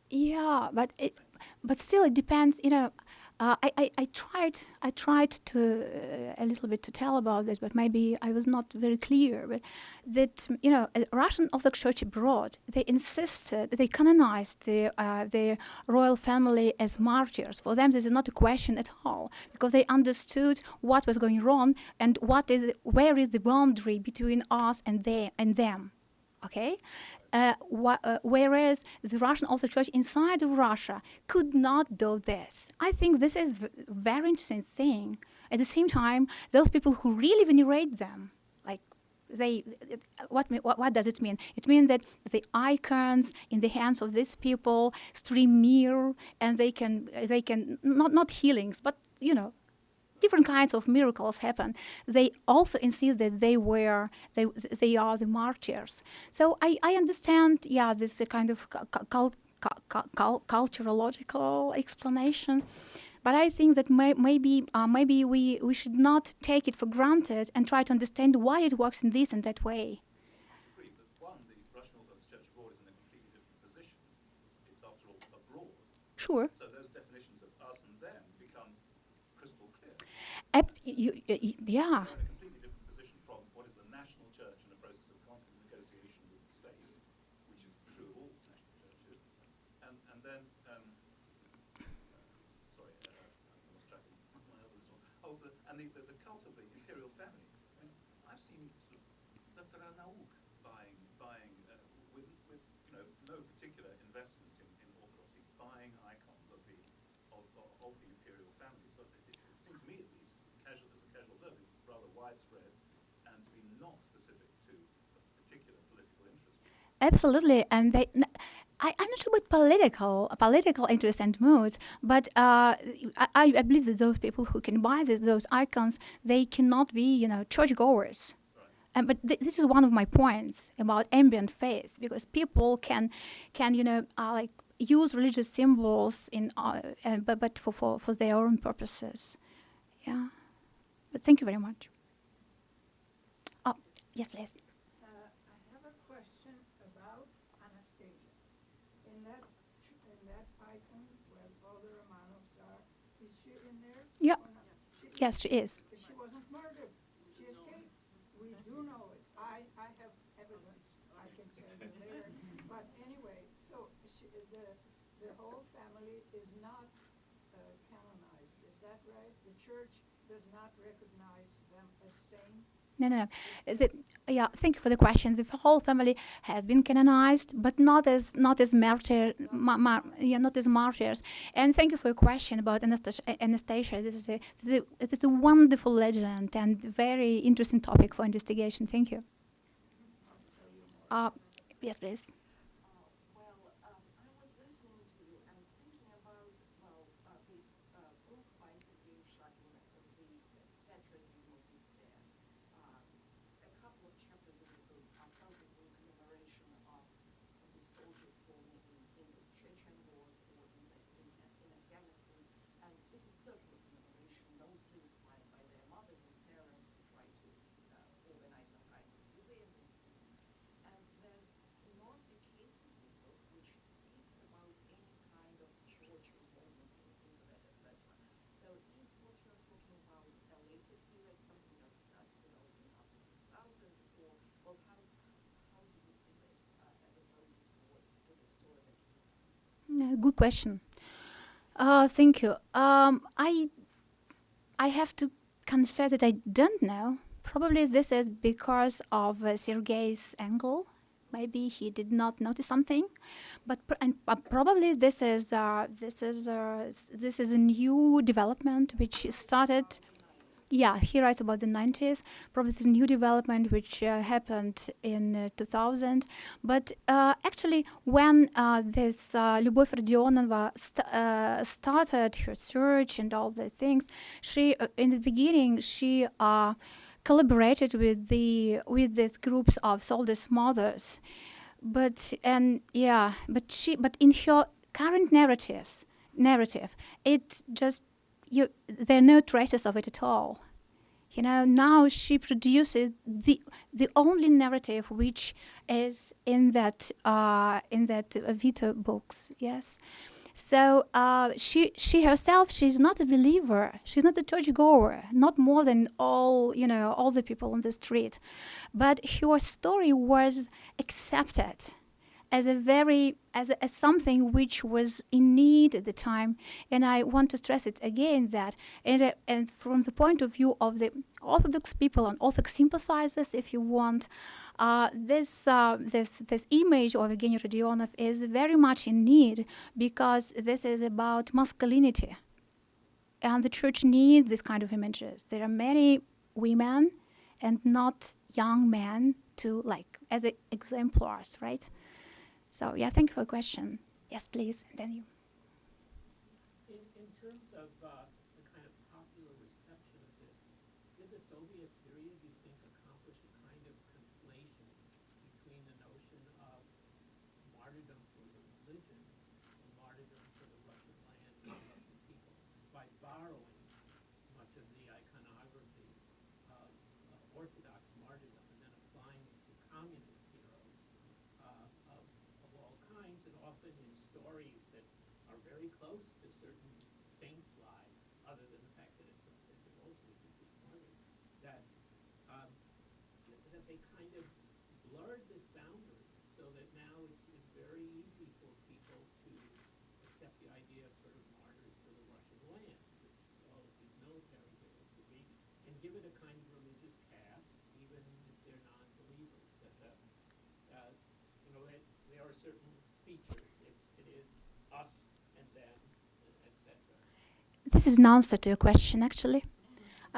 Yeah, but still, it depends. You know, I tried to a little bit to tell about this, but maybe I was not very clear. But that Russian Orthodox Church abroad, they canonized the royal family as martyrs. For them, this is not a question at all because they understood what was going wrong and where is the boundary between us and them. Okay. Whereas the Russian Orthodox Church inside of Russia could not do this. I think this is a very interesting thing. At the same time, those people who really venerate them, like what does it mean? It means that the icons in the hands of these people stream near, and they can not healings, but different kinds of miracles happen. They also insist that they are the martyrs. So I understand, this is a kind of culturological explanation, but I think that maybe we should not take it for granted and try to understand why it works in this and that way. I agree, but one, the Russian Orthodox Church abroad is in a completely different position. It's after all abroad. Sure. So those definitions of us and them become crystal clear. Yeah. They're in a completely different position from what is the national church in a process of constant negotiation with the state, which is true of all national churches. And then, sorry, I lost track of my other this one. Oh, and the cult of the Imperial family. I mean, I've seen sort of Dr. Nauk buying with no particular investment in Orthodoxy, buying icons of the Imperial family. So it seemed to me, at least, as a casual observer, rather widespread and to be not specific to a particular political interest. Absolutely, and I'm not sure about political interest and moods, but I believe that those people who can buy those icons, they cannot be churchgoers. Right. But this is one of my points about ambient faith, because people can like use religious symbols but for their own purposes. Yeah. But thank you very much. Oh, yes, please. I have a question about Anastasia. In that icon where all the Romanovs are, is she in there? Yeah. Or not? Yes, she is. But she wasn't murdered. She escaped. We do know it. I have evidence. I can tell you later. But anyway, so the whole family is not canonized. Is that right? The church does not recognize them as saints? No. Thank you for the question. The whole family has been canonized, but not as martyrs. And thank you for your question about Anastasia. This is a wonderful legend and very interesting topic for investigation. Thank you. Yes, please. Well, I was listening to you and thinking about, this book by Sergei Shakin, The Patriotism of Despair. A couple of chapters in the book are focused on commemoration of the soldiers fallen in the Chechen wars or in Afghanistan. And this is certainly commemoration, mostly inspired by their mothers and parents who tried to organize some kind of museums and things. And there's not a good question. Thank you. I have to confess that I don't know. Probably this is because of Sergei's angle. Maybe he did not notice something, but probably this is a new development which started. Yeah, he writes about the 90s. Probably this new development which happened in 2000. But actually, when this Lyubov Rodionova started her search and all the things, she in the beginning she collaborated with these groups of soldiers' mothers. But in her current narrative, it just there are no traces of it at all. You know, now she produces the only narrative which is in that Vita books. Yes, so she herself, she's not a believer. She's not a churchgoer. Not more than all the people on the street, but her story was accepted as as something which was in need at the time. And I want to stress it again that, and from the point of view of the Orthodox people and Orthodox sympathizers, if you want, this image of Evgeny Rodionov is very much in need, because this is about masculinity, and the church needs this kind of images. There are many women and not young men to as exemplars, right? So yeah, thank you for the question. Yes, please. And then you. In terms of the kind of popular reception of this, did the Soviet period, you think, accomplish a kind of conflation between the notion of martyrdom for the religion and martyrdom for the Russian land and the Russian people by borrowing much of the iconography of Orthodox martyrdom and then applying it to communist heroes of all kinds, and often in stories that are very close to certain saints' lives, other than the fact that it's a Bolshevik who's martyred, that they kind of blurred this boundary, so that now it's very easy for people to accept the idea of sort of martyrs for the Russian land, which all of these military heroes would be, and give it a kind of religious cast, even if they're non-believers. There are certain features. It is us and them, etc. This is an answer to your question, actually.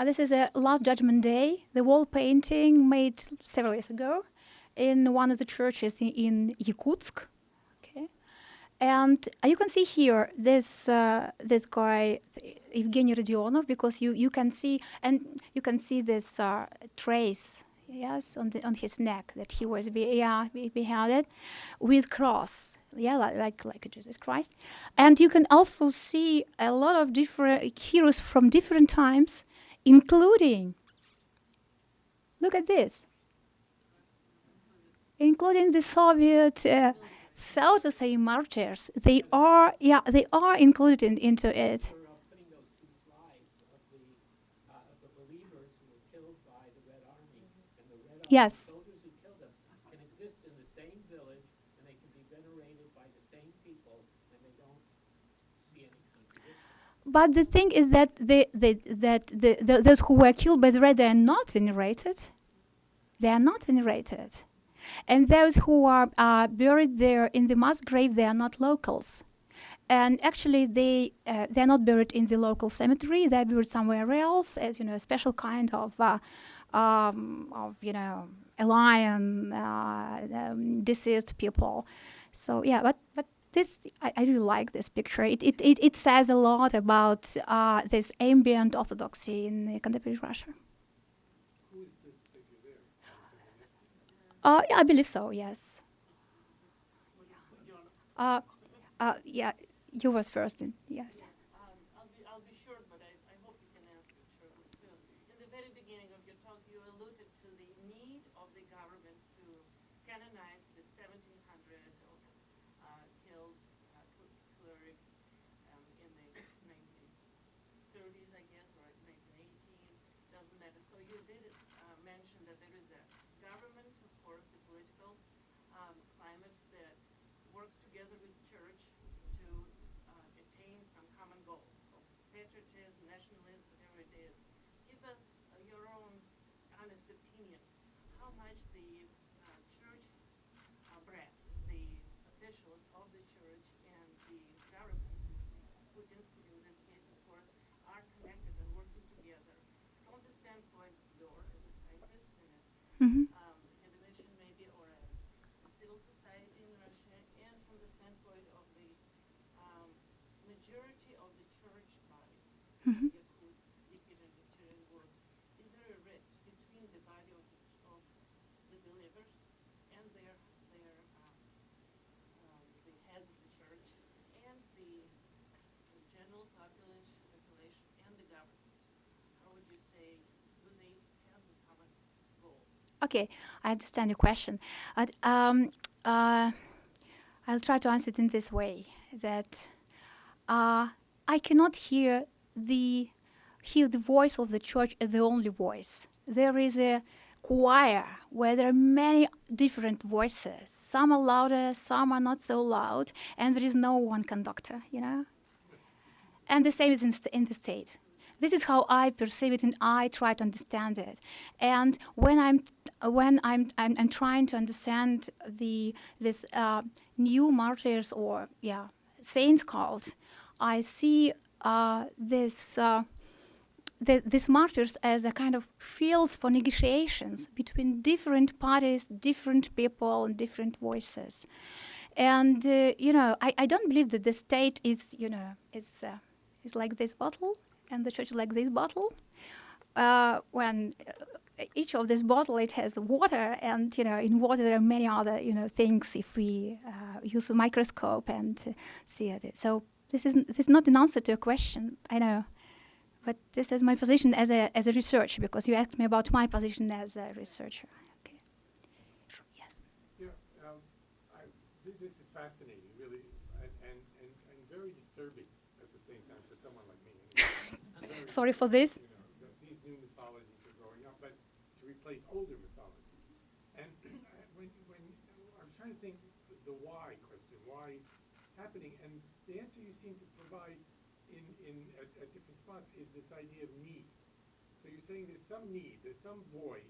This is a Last Judgment Day, the wall painting made several years ago in one of the churches in Yakutsk. Okay, and you can see here this guy Evgeny Rodionov, because you can see this trace. Yes, on his neck, that he was beheaded with cross, like Jesus Christ. And you can also see a lot of different heroes from different times, including, look at this, including the Soviet, so to say, martyrs. They are included into it. Putting those two slides of the believers who were killed by the Red Army, and the Red Army Yes. soldiers who killed them can exist in the same village, and they can be venerated by the same people, and they don't see any contradiction. But the thing is that those who were killed by the Red, they are not venerated. They are not venerated. And those who are buried there in the mass grave, they are not locals. And actually, they are not buried in the local cemetery. They are buried somewhere else, as a special kind of alien deceased people. So yeah, but this I really like this picture. It says a lot about this ambient orthodoxy in contemporary Russia. Who is the figure there? Yeah, I believe so. Yes. Yeah, you was first. Yes. I'll be short, but I hope you can answer it shortly too. In the very beginning of your talk, you alluded to the need of the government to canonize the 1700 killed clerics in the 1930s, I guess, or 1918. Doesn't matter. So you did mention that there is a government, of course, the political climate that works together with church to churches, nationalism, whatever it is. Give us your own honest opinion. How much the church brass, the officials of the church and the government, Putin's in this case, of course, are connected and working together from the standpoint of your, as a scientist and Mm-hmm. academician maybe, or a civil society in Russia, and from the standpoint of the majority of the church body, Mm-hmm. Yakutsk, Yekaterinburg. Is there a rift between the body of the believers and the heads of the church and the general population and the government? How would you say, do they have a common goal? Okay, I understand your question. I'll try to answer it in this way, that I cannot hear the voice of the church as the only voice. There is a choir where there are many different voices. Some are louder, some are not so loud, and there is no one conductor, you know? And the same is in the state. This is how I perceive it, and I try to understand it. And when I'm trying to understand this new martyrs or saints cult, I see these martyrs as a kind of fields for negotiations between different parties, different people, and different voices. And I don't believe that the state is is like this bottle, and the church is like this bottle. When each of this bottle, it has water, and in water there are many other things. If we use a microscope and see at it, so this is not an answer to a question, I know, but this is my position as a researcher, because you asked me about my position as a researcher. Okay. Yes. Yeah, this is fascinating, really, and very disturbing at the same time for someone like me. Very Sorry for this. that these new mythologies are growing up, but to replace older mythologies. And when I'm trying to think the why question, why it's happening, and the answer you seem to provide at different spots is this idea of need. So you're saying there's some need, there's some void,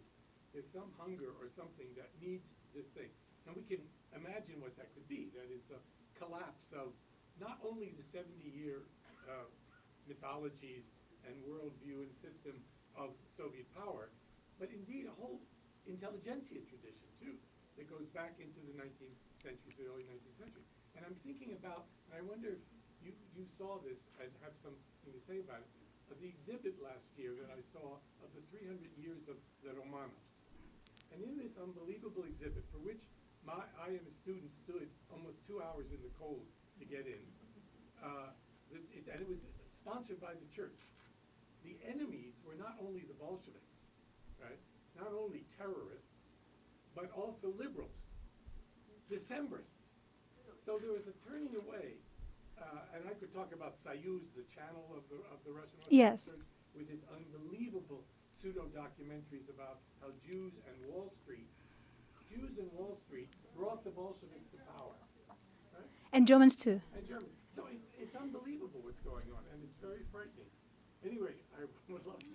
there's some hunger or something that needs this thing. And we can imagine what that could be. That is the collapse of not only the 70-year mythologies and worldview and system of Soviet power, but indeed a whole intelligentsia tradition, too, that goes back into the 19th century, the early 19th century. And I'm thinking about, and I wonder if you saw this and have something to say about it, the exhibit last year that I saw of the 300 years of the Romanovs. And in this unbelievable exhibit, for which I and a student stood almost 2 hours in the cold to get in, and it was sponsored by the church. The enemies were not only the Bolsheviks, right? Not only terrorists, but also liberals, Decembrists. So there was a turning away, and I could talk about Soyuz, the channel of the Russian Orthodox Yes. Church, with its unbelievable pseudo-documentaries about how Jews and Wall Street brought the Bolsheviks to power, right? And Germans too. And Germany. So it's unbelievable what's going on, and it's very frightening. Anyway, I would love to.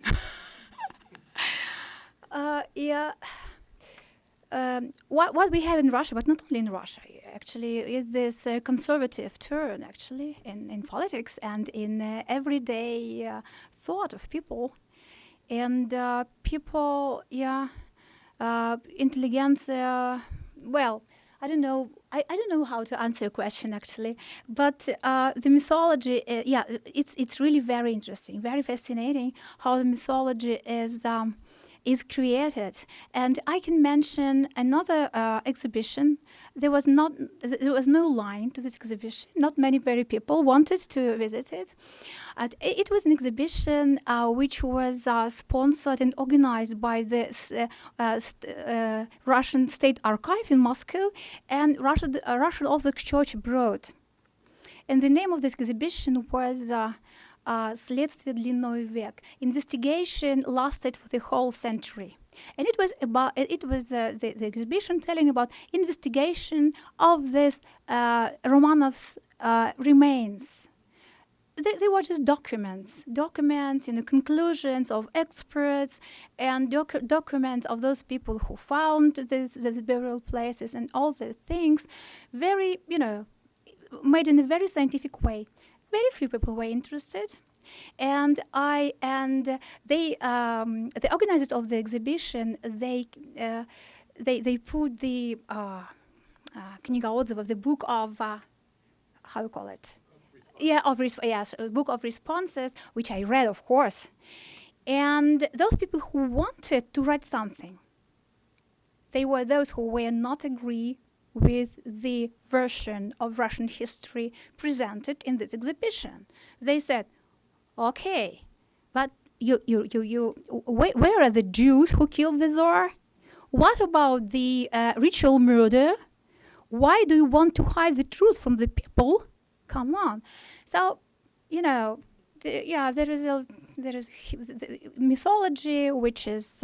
What we have in Russia, but not only in Russia, actually, is this conservative turn, actually, in politics and in everyday thought of people. And people, intelligentsia, well, I don't know. I don't know how to answer your question, actually. But the mythology, it's really very interesting, very fascinating how the mythology is created. And I can mention another exhibition. There was no line to this exhibition. Not many very people wanted to visit it. It was an exhibition which was sponsored and organized by the Russian State Archive in Moscow and Russian Orthodox Church abroad. And the name of this exhibition was «Следствие длиною век». Investigation lasted for the whole century. And it was the exhibition telling about investigation of this Romanovs remains. they were just documents, conclusions of experts, and documents of those people who found the burial places and all the things, very, made in a very scientific way. Very few people were interested. And the organizers of the exhibition, they put the книга отзывов, the book of how you call it? Book of responses, which I read, of course. And those people who wanted to write something, they were those who were not agree with the version of Russian history presented in this exhibition. They said, okay, but where are the Jews who killed the Tsar? What about the ritual murder? Why do you want to hide the truth from the people? Come on. So, there is mythology which is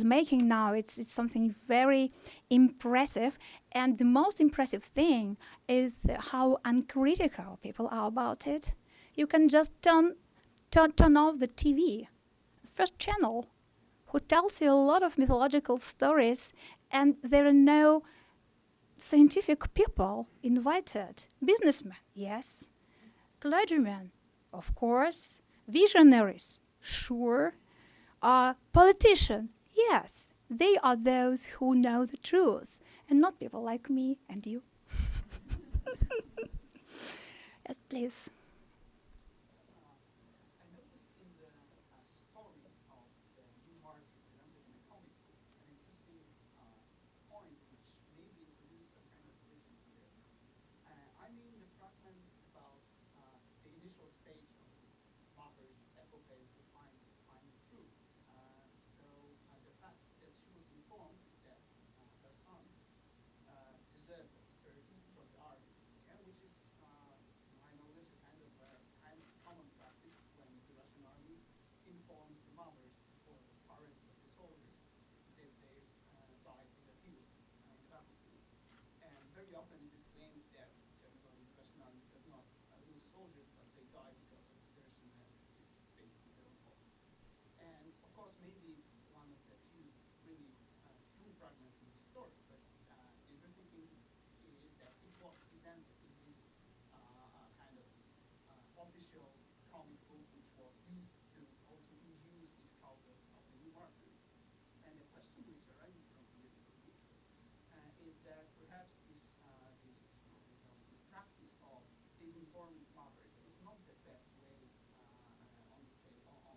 making now. It's something very impressive, and the most impressive thing is how uncritical people are about it. You can just turn off the TV, first channel, who tells you a lot of mythological stories, and there are no scientific people invited. Businessmen, yes. Clergymen, of course. Visionaries, sure. Politicians, yes. They are those who know the truth, and not people like me and you. Yes, please. I noticed in the story of the new market presented in the comic book an interesting point which maybe introduced some kind of religion here. I mean the fragment about the initial stage of this mother's epopee to find the truth. The fact that she was informed that her son deserted from the army, which is, my knowledge, a kind of common practice when the Russian army informs the mothers or the parents of the soldiers that they died in the field, in the battlefield. And very often it is claimed that generally the Russian army does not lose soldiers, but they die because of desertion, and it's basically their own fault. And of course, maybe it's one of the few really true fragments in the story, but the interesting thing is that it was presented in this kind of official comic book, which was used to also induce this cult of the new martyr. And the question which arises from here is that perhaps this practice of disinformed mothers is not the best way on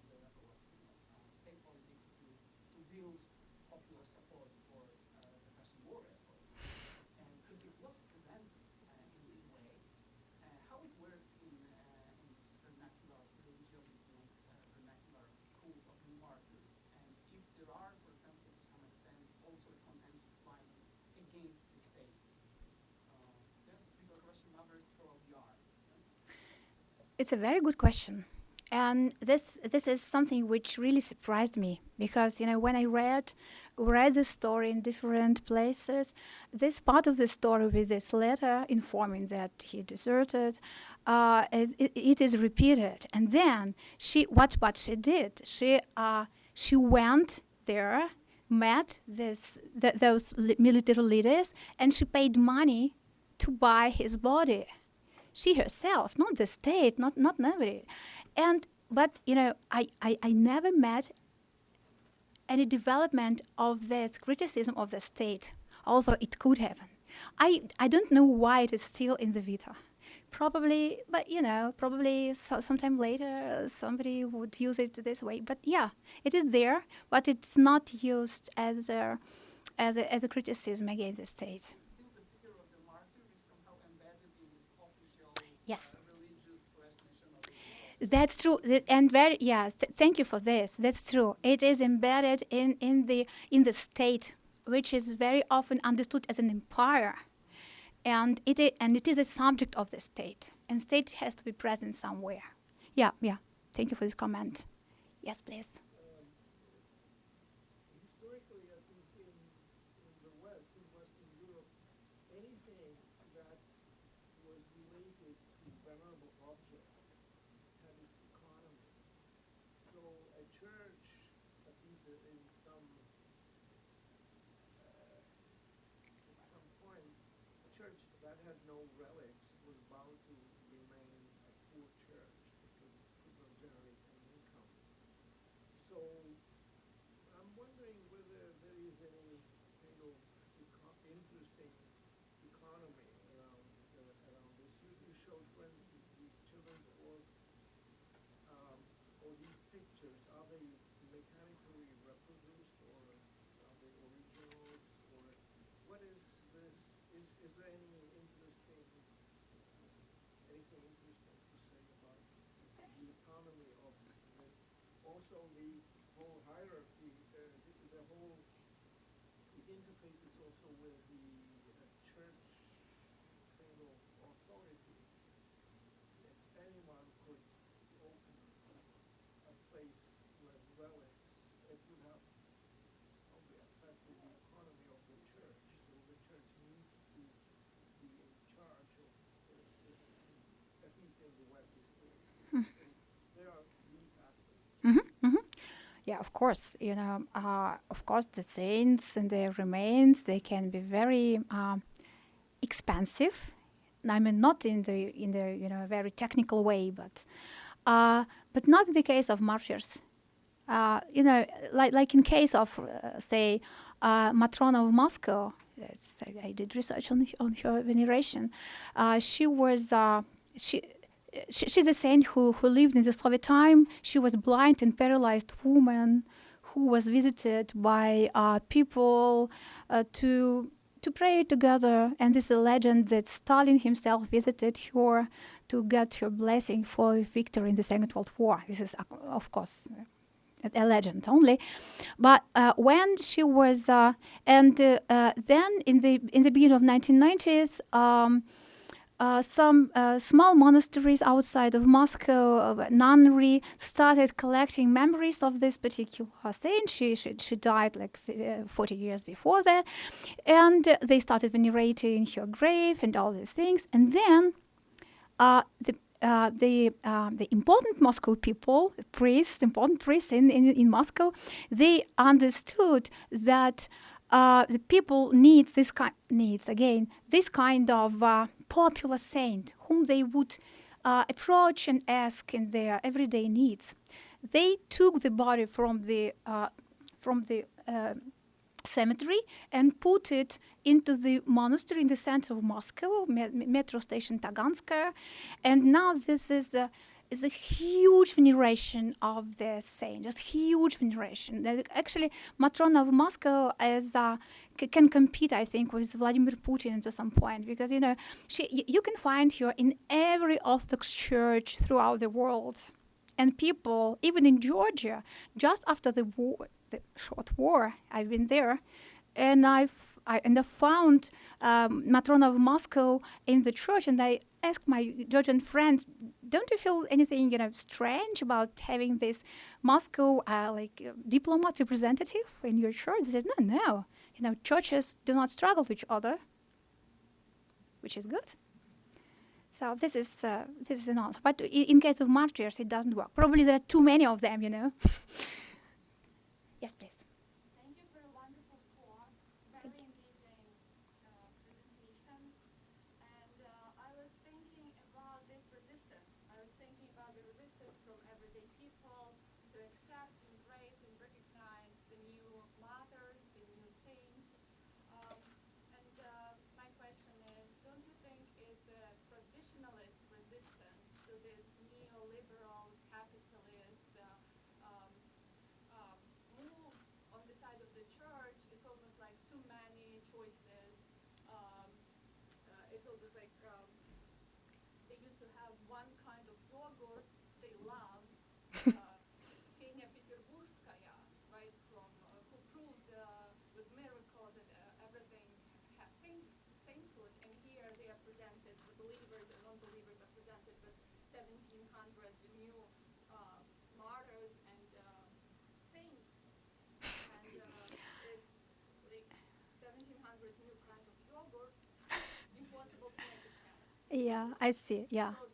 the level of state politics to build popular support for the Russian war effort. And if it was presented in this way, how it works in this vernacular religiosity and vernacular cult of new martyrs, and if there are, for example, to some extent, also a contentious climate against the state, because Russian mothers probably are. It's a very good question. And this is something which really surprised me, because when I read the story in different places, this part of the story with this letter informing that he deserted, it is repeated. And then what she did, she went there, met those military leaders, and she paid money to buy his body. She herself, not the state, not nobody. But I never met any development of this criticism of the state, although it could happen. I don't know why it is still in the Vita. Probably, but probably sometime later somebody would use it this way. But yeah, it is there, but it's not used as a criticism against the state. Still, the figure of the martyr is somehow embedded in this official Yes. religious/national. That's true, and thank you for this. That's true. It is embedded in the state, which is very often understood as an empire, and it is a subject of the state, and state has to be present somewhere. Yeah. Thank you for this comment. Yes, please. Historically, at least in the West, in Western Europe, anything that was related to venerable objects have its economy. So a church, at least in some points, a church that had no relics was bound to remain a poor church because it could not generate any income. So I'm wondering whether there is any kind of interesting economy around this. You showed, for instance, these children's works, or these pictures. Are they mechanically reproduced, or are they originals, or what is this? Is there anything interesting to say about the economy of this? Also, the whole hierarchy, the whole, it interfaces also with the church kind of authority. If anyone could open a place with relics, it would have probably affected the economy of the church. So the church needs to be in charge of, at least in the West history. There are these aspects. Yeah, of course. Of course, the saints and their remains, they can be very expensive. I mean, not in the very technical way, but not in the case of martyrs. Like in case of say Matrona of Moscow. I did research on her veneration. She was she's a saint who lived in the Soviet time. She was blind and paralyzed woman who was visited by people to pray together. And this is a legend that Stalin himself visited her to get her blessing for victory in the Second World War. This is, of course, a legend only. But when she was, then in the beginning of 1990s, some small monasteries outside of Moscow, nunnery, started collecting memories of this particular saint. She died like 40 years before that, and they started venerating her grave and all the things. And then the important Moscow people, important priests in Moscow, they understood that the people needs this kind of popular saint whom they would approach and ask in their everyday needs. They took the body from the cemetery and put it into the monastery in the center of Moscow, metro station Taganskaya, and now this is a huge veneration of the saint, just huge veneration. Actually, Matrona of Moscow can compete, I think, with Vladimir Putin at some point, because you can find her in every Orthodox church throughout the world, and people, even in Georgia, just after the war, the short war, I've been there, and I found Matrona of Moscow in the church, and I asked my Georgian friends, "Don't you feel anything, strange about having this Moscow diplomat representative in your church?" They said, "No. Churches do not struggle with each other," which is good. So this is an answer. But in case of martyrs, it doesn't work. Probably there are too many of them, Yes, please. Thank you for a wonderful talk, very engaging presentation. And I was thinking about this resistance. I was thinking about the resistance from everyday people to accept, embrace, and recognize the new martyrs, the new saints. My question is, don't you think it's a traditionalist resistance to this neoliberal, capitalist move on the side of the church? It's almost like too many choices. It's almost like they used to have one kind of yogurt they loved, Ksenia Peterburgskaya, right, from who proved with miracle that everything has sainthood, and here they are presented, the believers and non-believers are presented with 1,700 new martyrs and saints. And it's like 1,700 new kinds of yogurt, impossible to make a challenge. Yeah, I see. Yeah. So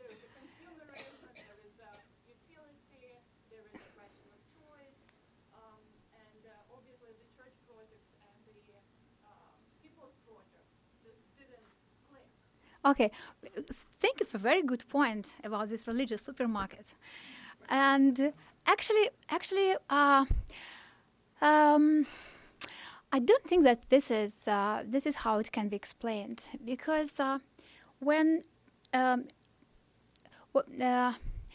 Okay, thank you for a very good point about this religious supermarket. And actually, I don't think that this is how it can be explained because when um,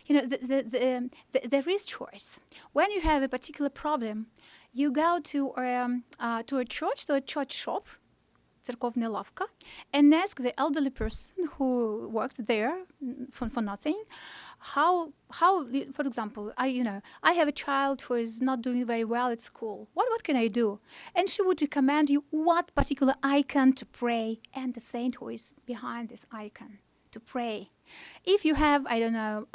you know there is choice. When you have a particular problem, you go to a church shop, церковная лавка, and ask the elderly person who works there for nothing how for example I have a child who is not doing very well at school. What can I do? And she would recommend you what particular icon to pray and the saint who is behind this icon to pray. If you have, I don't know,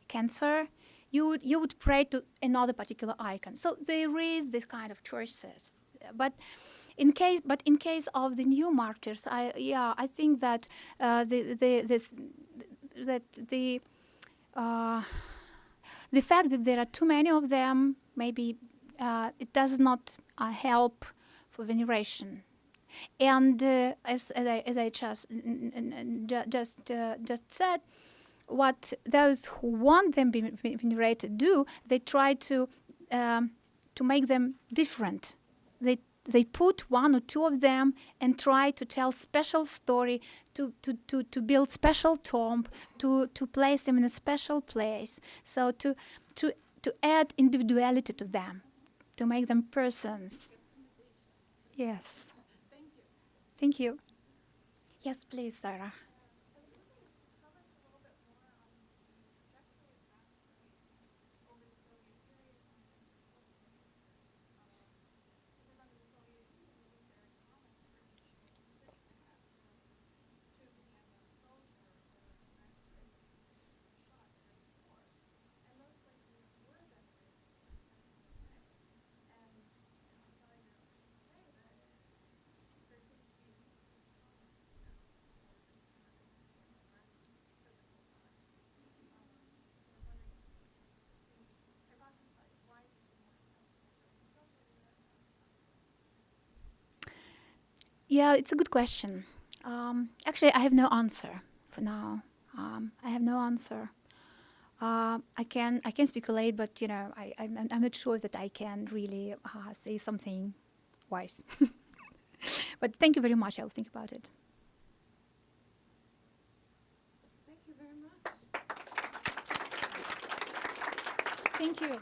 cancer, you would pray to another particular icon. So there is this kind of choices. But in case of the new martyrs, I think that the fact that there are too many of them, maybe it does not help for veneration. And as I just said, what those who want them be venerated do, they try to make them different. They put one or two of them and try to tell special story, to build special tomb, to place them in a special place. So to add individuality to them, to make them persons. Yes. Thank you. Yes, please, Sarah. Yeah, it's a good question. Actually, I have no answer for now. I have no answer. I can speculate, but I'm not sure that I can really say something wise. But thank you very much. I'll think about it. Thank you very much. Thank you.